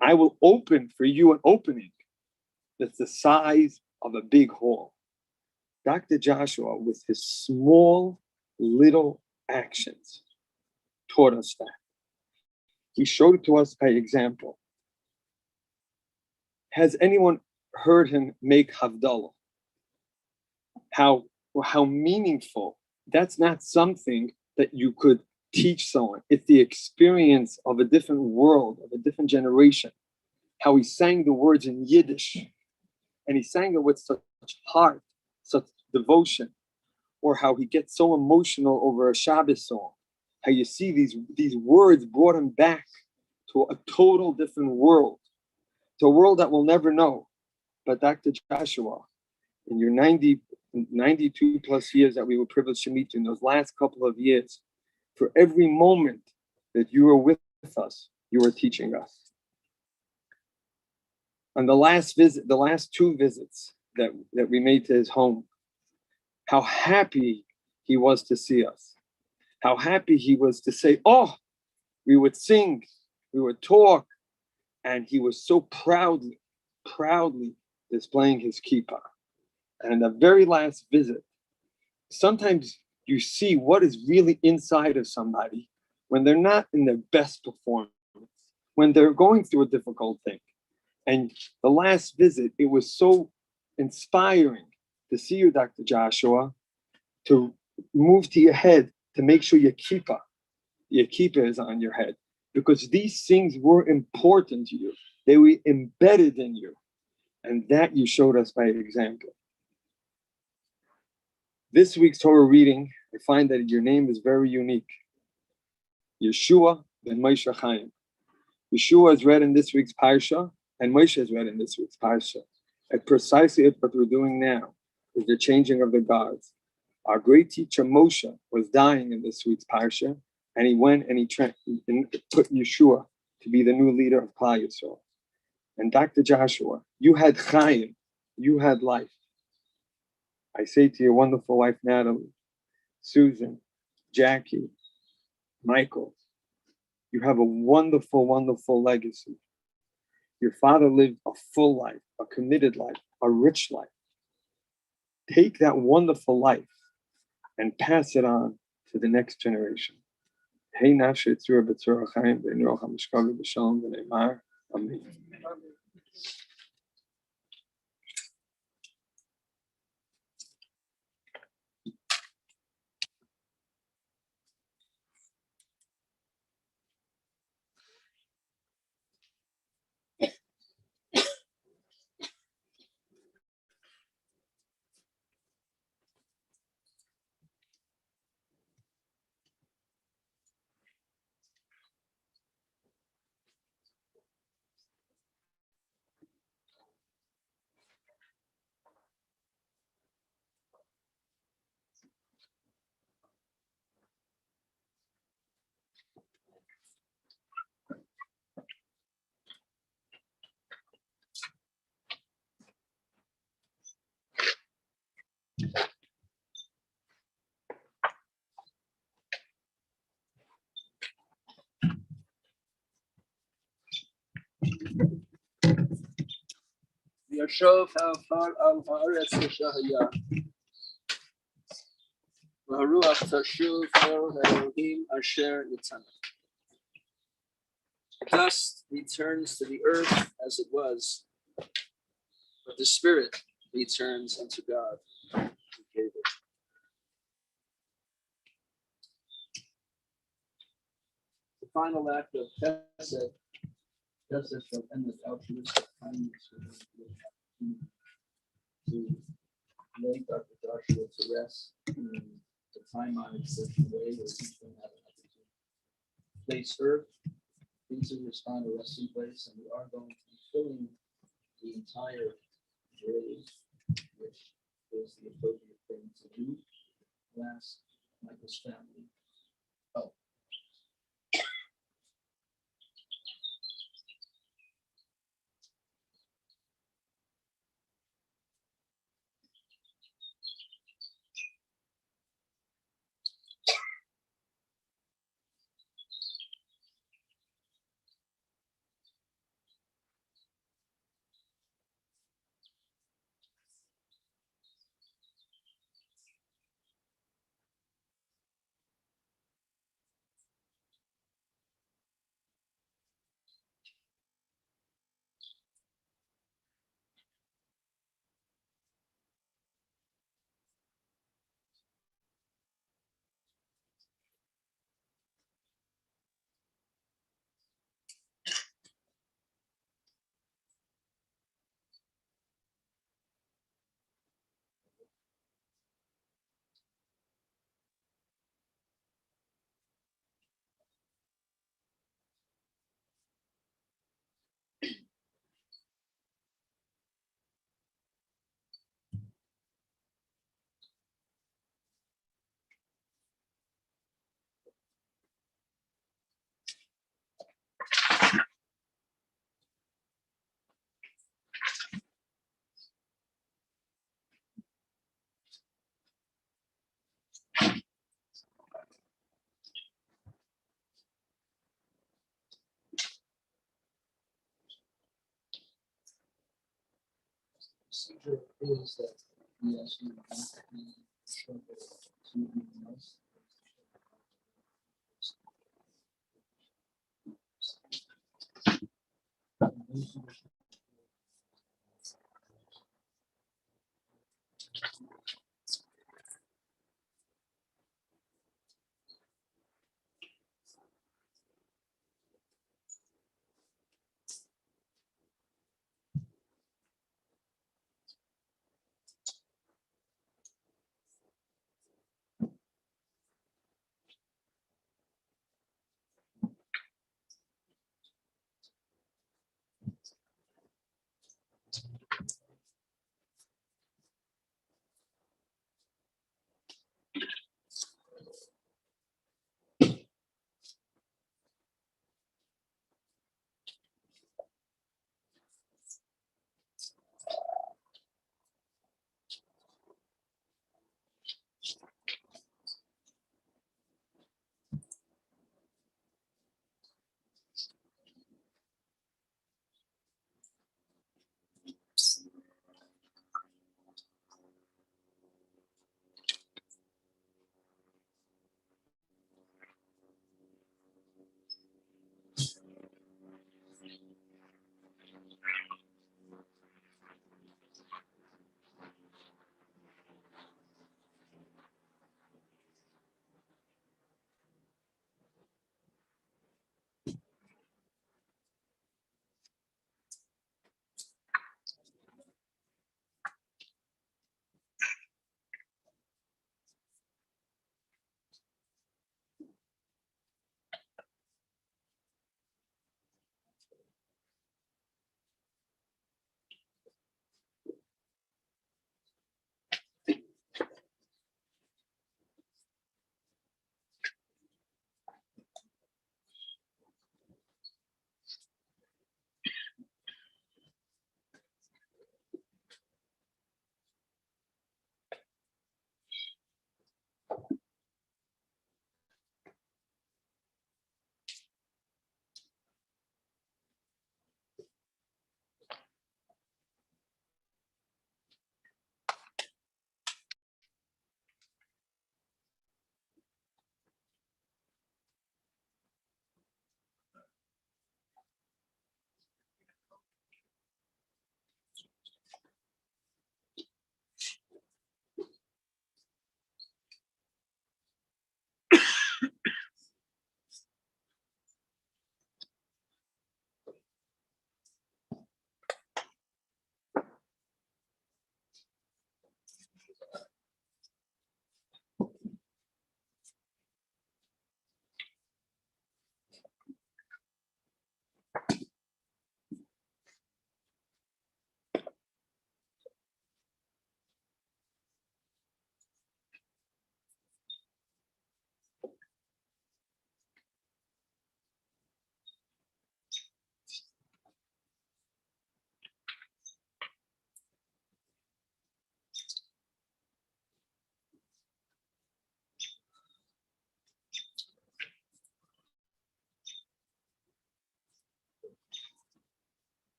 Speaker 9: I will open for you an opening that's the size of a big hall. Dr. Joshua, with his small little actions, taught us that. He showed it to us by example. Has anyone heard him make Havdalah? How meaningful. That's not something that you could teach someone. It's the experience of a different world, of a different generation. How he sang the words in Yiddish, and he sang it with such heart, such devotion, or how he gets so emotional over a Shabbos song. How you see these words brought him back to a total different world, to a world that we'll never know. But Dr. Joshua, in your 92 plus years that we were privileged to meet you, in those last couple of years, for every moment that you were with us, you were teaching us. on the last visit, the last two visits that we made to his home, how happy he was to see us, how happy he was to say, oh, we would sing, we would talk, and he was so proudly displaying his kippah. And the very last visit, sometimes you see what is really inside of somebody when they're not in their best performance, when they're going through a difficult thing. And the last visit, it was so inspiring to see you, Dr. Joshua, to move to your head to make sure your kippah is on your head, because these things were important to you. They were embedded in you. And that you showed us by example. This week's Torah reading, I find that your name is very unique. Yeshua ben Moshe Chaim. Yeshua is read in this week's Parsha, and Moshe is read in this week's Parsha. And precisely what we're doing now is the changing of the guards. Our great teacher Moshe was dying in this week's Parsha, and he went and he put Yeshua to be the new leader of Klal Yisrael. And Dr. Joshua, you had Chaim, you had life. I say to your wonderful wife, Natalie, Susan, Jackie, Michael, you have a wonderful, wonderful legacy. Your father lived a full life, a committed life, a rich life. Take that wonderful life and pass it on to the next generation. Hey, Nafshe Tzura B'Tzura Chaim V'Nroch HaMishkav B'Shalom V'Neimar. Amen.
Speaker 6: Yashov ha'afar al haaretz v'shahaya. V'haruach tashuv el Elohim asher nitzana. Dust returns to the earth as it was, but the spirit returns unto God who gave it. The final act of Chesed, justice shall end with altruistic kindness to lay Dr. Joshua to rest in the time-honored traditional way where each one had an opportunity. Place earth, these are his final resting place, and we are going to be filling the entire grave, which is the appropriate thing to do. Last, Michael's family. Oh.
Speaker 10: procedure is that we ask you not to be sure to be nice.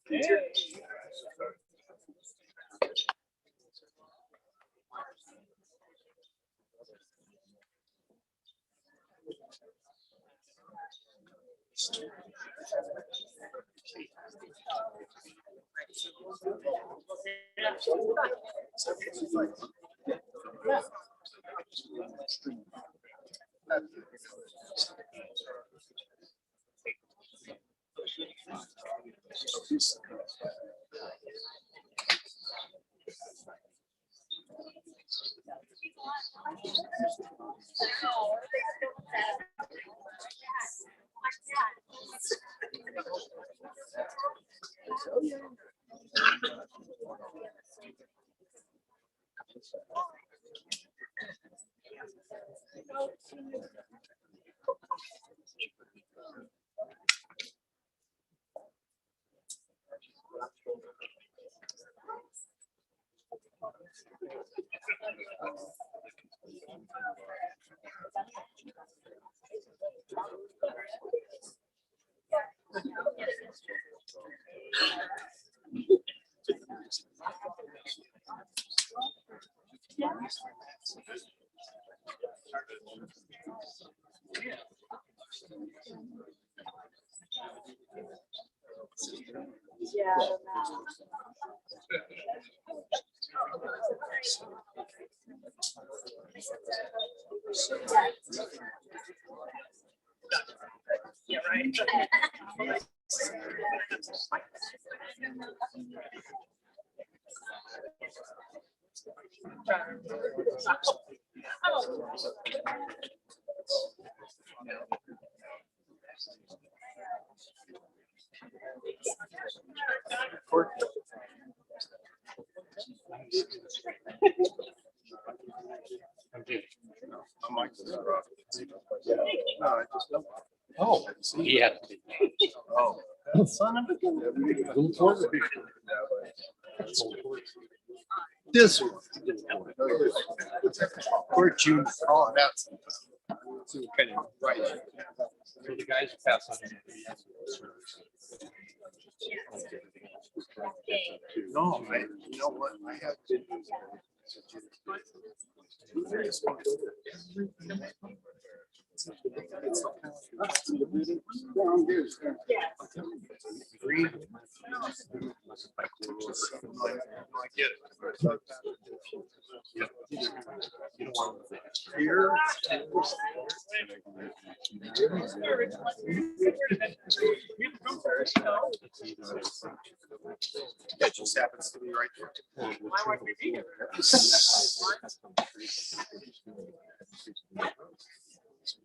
Speaker 1: Yeah.
Speaker 3: Yeah, right.
Speaker 7: Oh.
Speaker 3: Yeah.
Speaker 7: Oh. Son of a gun. This one. Or June. Oh, that's. Kind of right.
Speaker 3: So the guys pass on.
Speaker 7: No, you know what? I have to. Green. I get it. Here. That just happens to be right there.
Speaker 3: Why would we be here?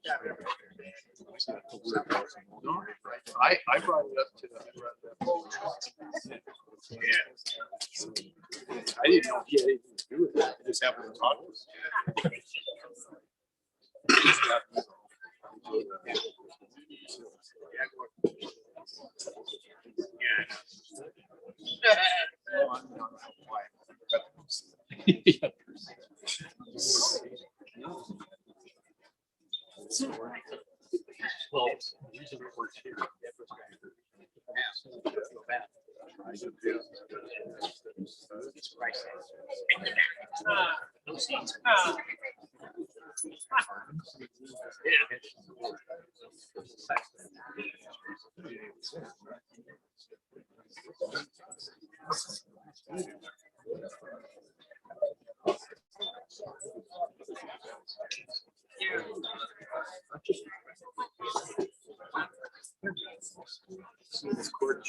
Speaker 7: Yeah.
Speaker 10: I brought it up to the. I didn't know he had anything to do with it. I just happened to talk to him. Well, the reason it works here. So this court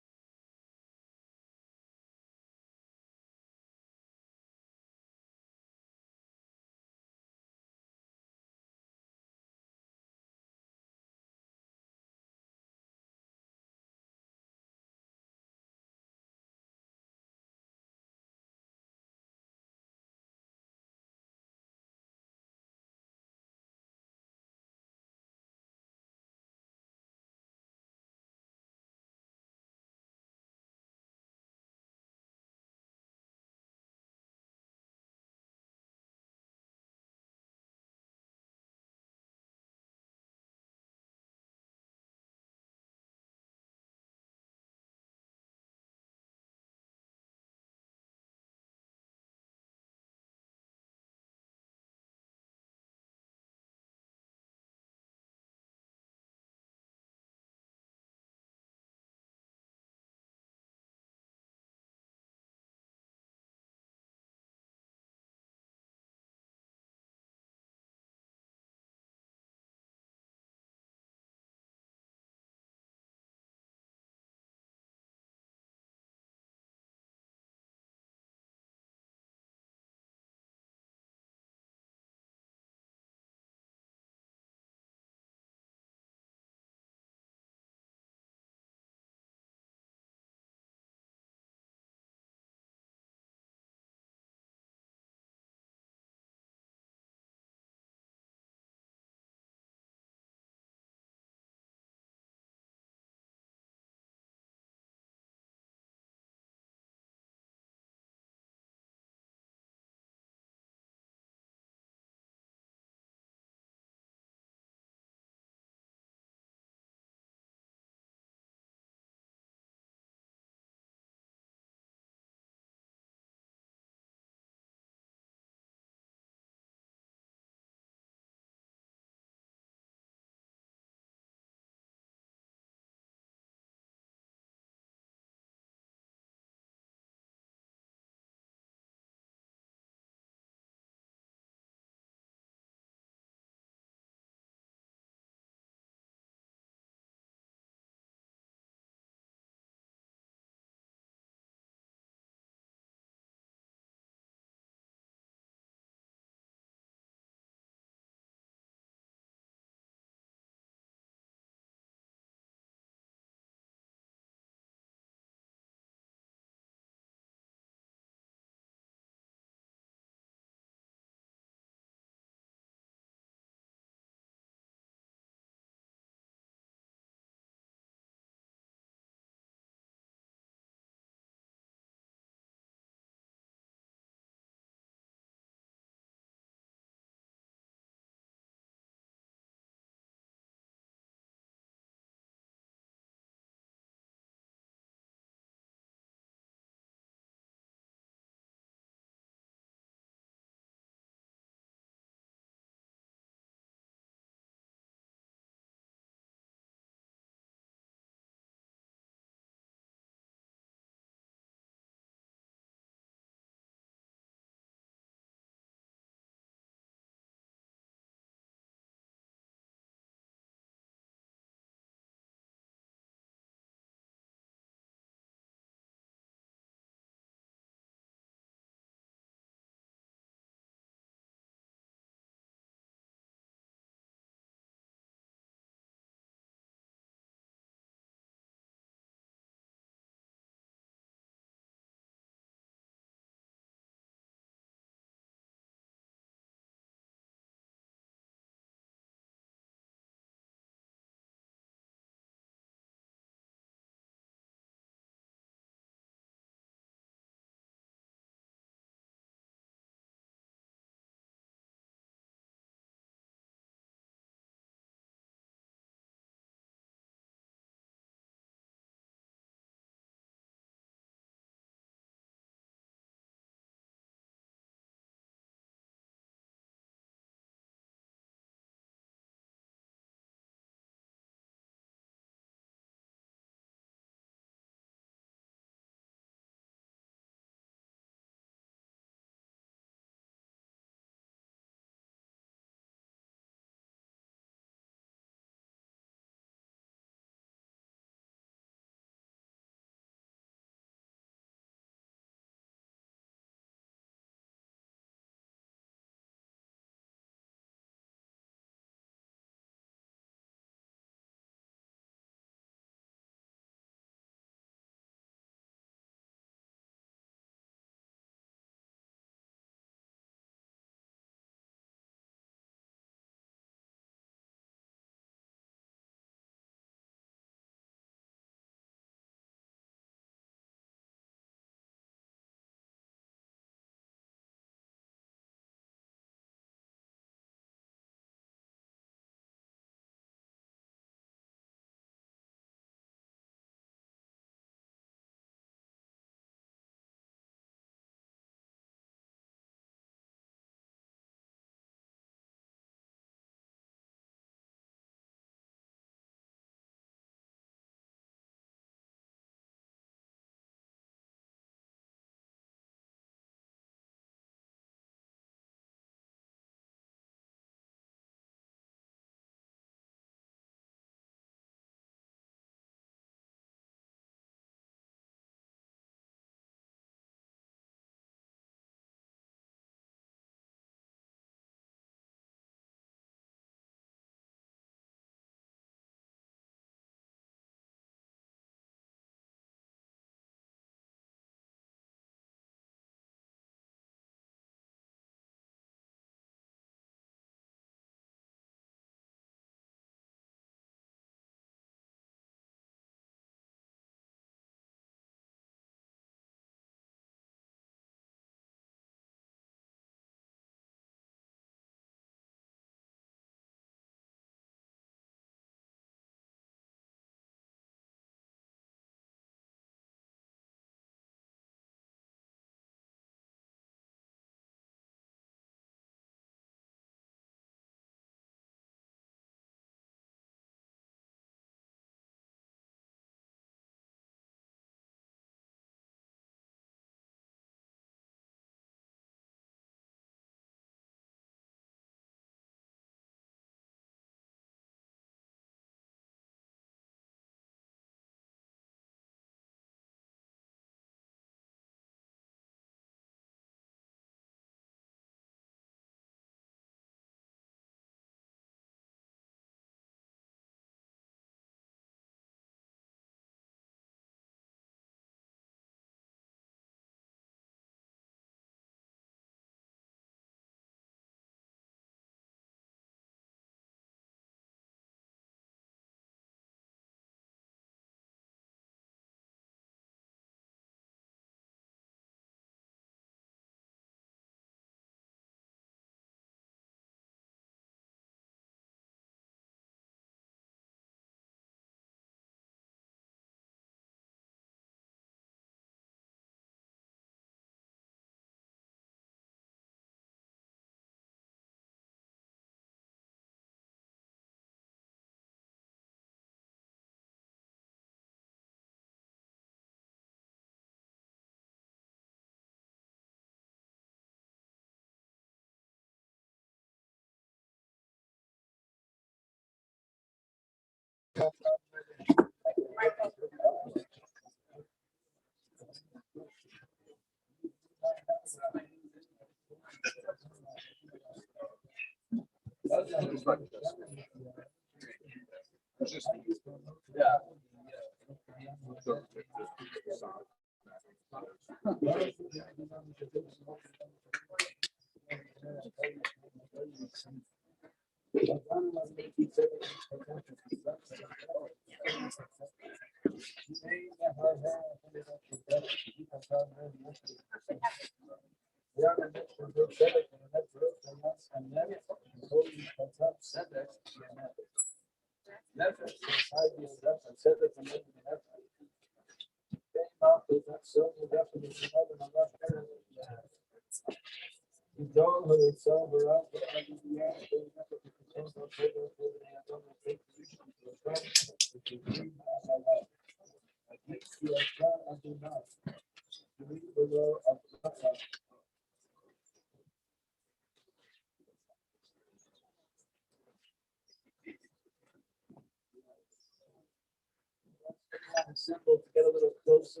Speaker 6: Assemble to get a little closer.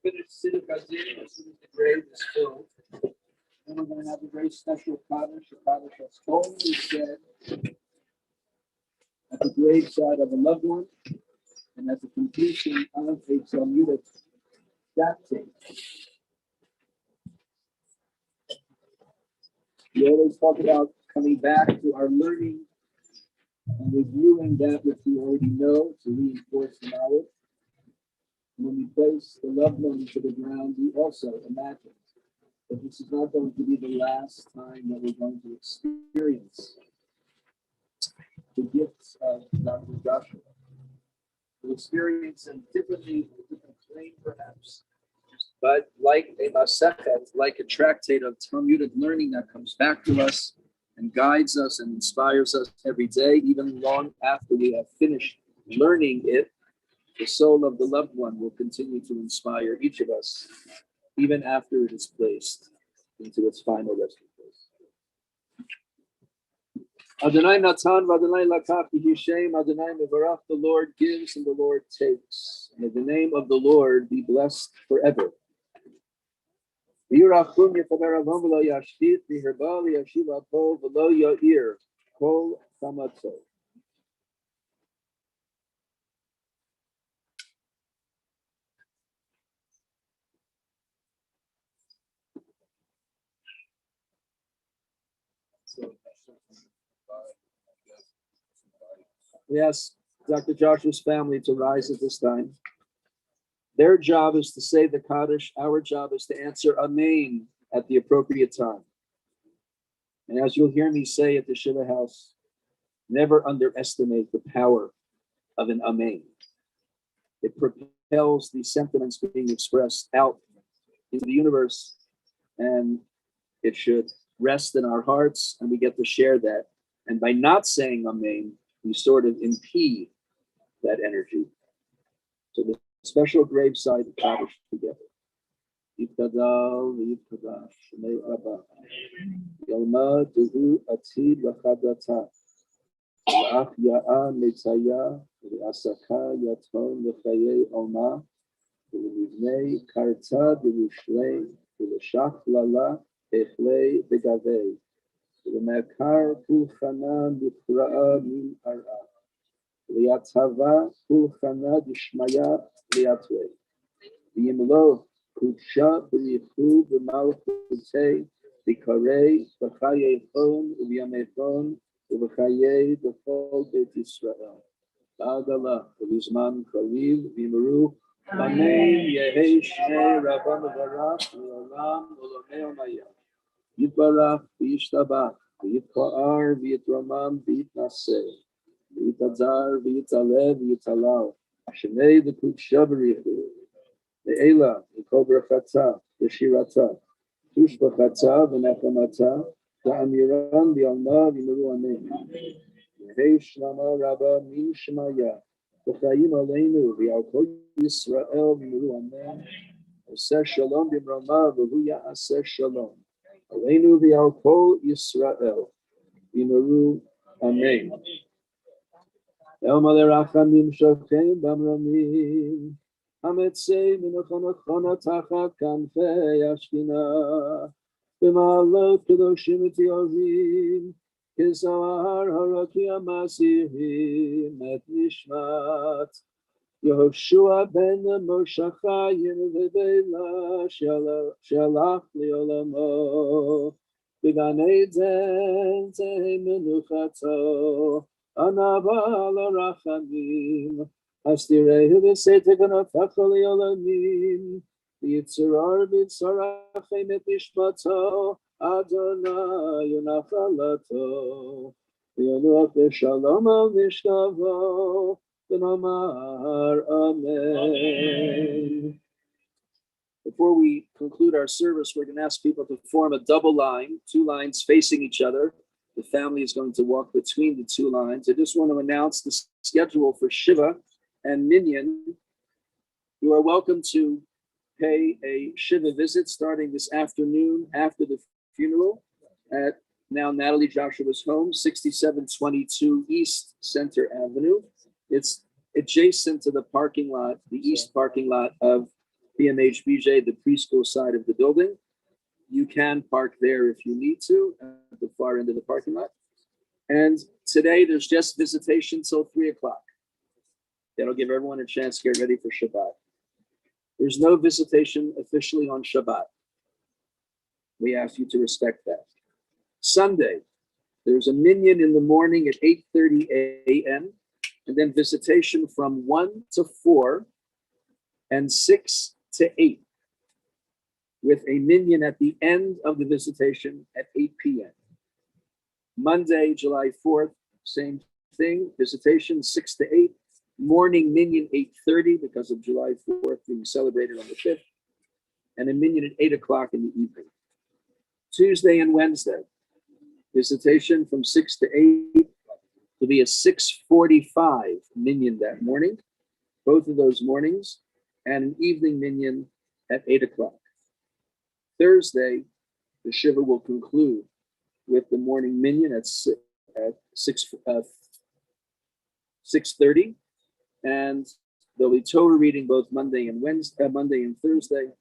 Speaker 6: Finish Siddur Gazim as soon as the grave is filled. Then we're going to have a very special Kaddish, a Kaddish that's only said at the graveside of a loved one and at the completion of a Talmudic baptism. We always talk about coming back to our learning and reviewing that which we already know to reinforce the knowledge. When we place the loved one into the ground, we also imagine that this is not going to be the last time that we're going to experience the gifts of Dr. Joshua. We'll experience them differently, a different plane perhaps, but like a masechet, like a tractate of Talmudic learning that comes back to us and guides us and inspires us every day, even long after we have finished learning it. The soul of the loved one will continue to inspire each of us, even after it is placed into its final resting place. Adonai Natan, Adonai Lakach, Shem, Adonai Mevarach, the Lord gives and the Lord takes. May the name of the Lord be blessed forever. Yirachum Yechaber Avon v'lo yashtit, v'herba v'yashiv akol v'lo ya'ir kol chamatzot. We ask Dr. Joshua's family to rise at this time. Their job is to say the Kaddish. Our job is to answer Amen at the appropriate time. And as you'll hear me say at the Shiva house, never underestimate the power of an Amen. It propels the sentiments being expressed out into the universe, and it should rest in our hearts, and we get to share that. And by not saying Amen, we sort of impede that energy. So the special graveside Kaddish together. Yitkadal v'yitkadash Shnei Rabba Yalma Duhu Atid V'chadata V'ach Ya'a Netzaya V'asaka Yaton V'chayei Alma V'livnei Karta V'lushlei V'leshach Lala Echlei V'gavei V'lemekar Pulchana Nifra'a Min Ar'a Liatava Pulchana Dishmaya Liatwe V'yimlo Kudsha B'yichu B'malchutei B'karei B'chayei Chon U'v'yamei Chon U'v'chayei B'chol Beit Yisrael Ba'adala V'vizman Chaliv V'yimeru Amen Yehei Shnei Rabban V'varach V'olam Olamei Omayah Yitbarach V'yishtabach V'yitko'ar V'yitramam V'yitnaseh V'yitazar V'yitaleh V'yitalal Shnei V'kudsha B'richu Le'ela, V'kol Brachata, V'shirata, Tushbachata, V'nechamata, V'amiram, V'alma, V'miru Amen. V'hei Shlama Rabba Min Shemaya, V'chayim Aleinu, V'yalkol Yisrael, V'miru Amen. Oseh Shalom B'mrama, V'hu Ya'aseh Shalom. Aleinu V'yalkol Yisrael, V'miru Amen. Elma lerachamim shochem bamramim. Hametzei minachonachona tachat kanfei ashkina. B'ma'alot kedoshim et yovim. Kizahar haraki amasihim et nishmat. Yehoshua ben Moshe Chaim v'Beila shalach liolamo. B'gan Eden tehei menuchato. Anava l'rachamim. Hasdirehu v'setekonotacho liolanim. V'yitzarar b'tzarachem et nishmato. Adonai unachalato. V'yonuach v'shalom al mishkavo. Amen. Before we conclude our service, we're going to ask people to form a double line, 2 lines facing each other. The family is going to walk between the 2 lines. I just want to announce the schedule for Shiva and Minyan. You are welcome to pay a Shiva visit starting this afternoon after the funeral at now Natalie Joshua's home, 6722 East Center Avenue. It's adjacent to the parking lot, the east parking lot of BMH BJ, the preschool side of the building. You can park there if you need to at the far end of the parking lot. And today there's just visitation till 3 o'clock. That'll give everyone a chance to get ready for Shabbat. There's no visitation officially on Shabbat. We ask you to respect that. Sunday, there's a minyan in the morning at 8:30 a.m. and then visitation from 1 to 4 and 6 to 8 with a minyan at the end of the visitation at 8 p.m. Monday, July 4th, same thing, visitation 6 to 8, morning minyan 8:30 because of July 4th being celebrated on the 5th, and a minyan at 8 o'clock in the evening. Tuesday and Wednesday, visitation from 6 to 8 to be a 6:45 minyan that morning, both of those mornings, and an evening minyan at 8 o'clock. Thursday, the Shiva will conclude with the morning minyan at 6:30, and there'll be Torah reading both Monday and Thursday,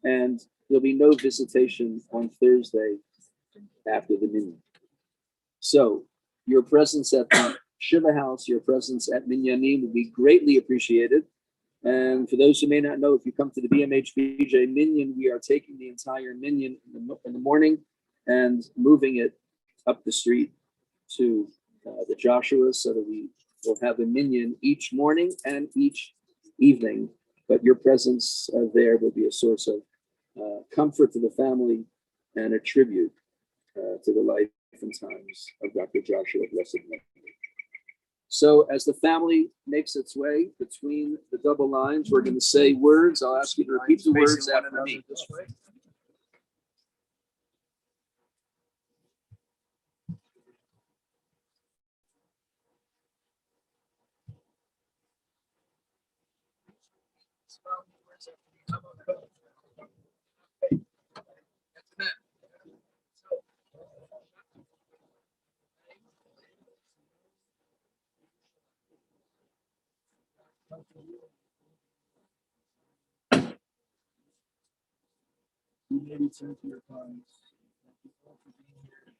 Speaker 6: and there'll be no visitation on Thursday after the minyan. So your presence at the Shiva house, your presence at Minyanim would be greatly appreciated. And for those who may not know, if you come to the BMH BJ Minyan, we are taking the entire Minyan in the morning and moving it up the street to the Joshua, so that we will have a Minyan each morning and each evening. But your presence there will be a source of comfort to the family and a tribute to the life and times of Dr. Joshua, blessed memory. So as the family makes its way between the double lines, we're going to say words. I'll ask you to repeat the words after me. This way. You may return to your cars. Thank you all for being here.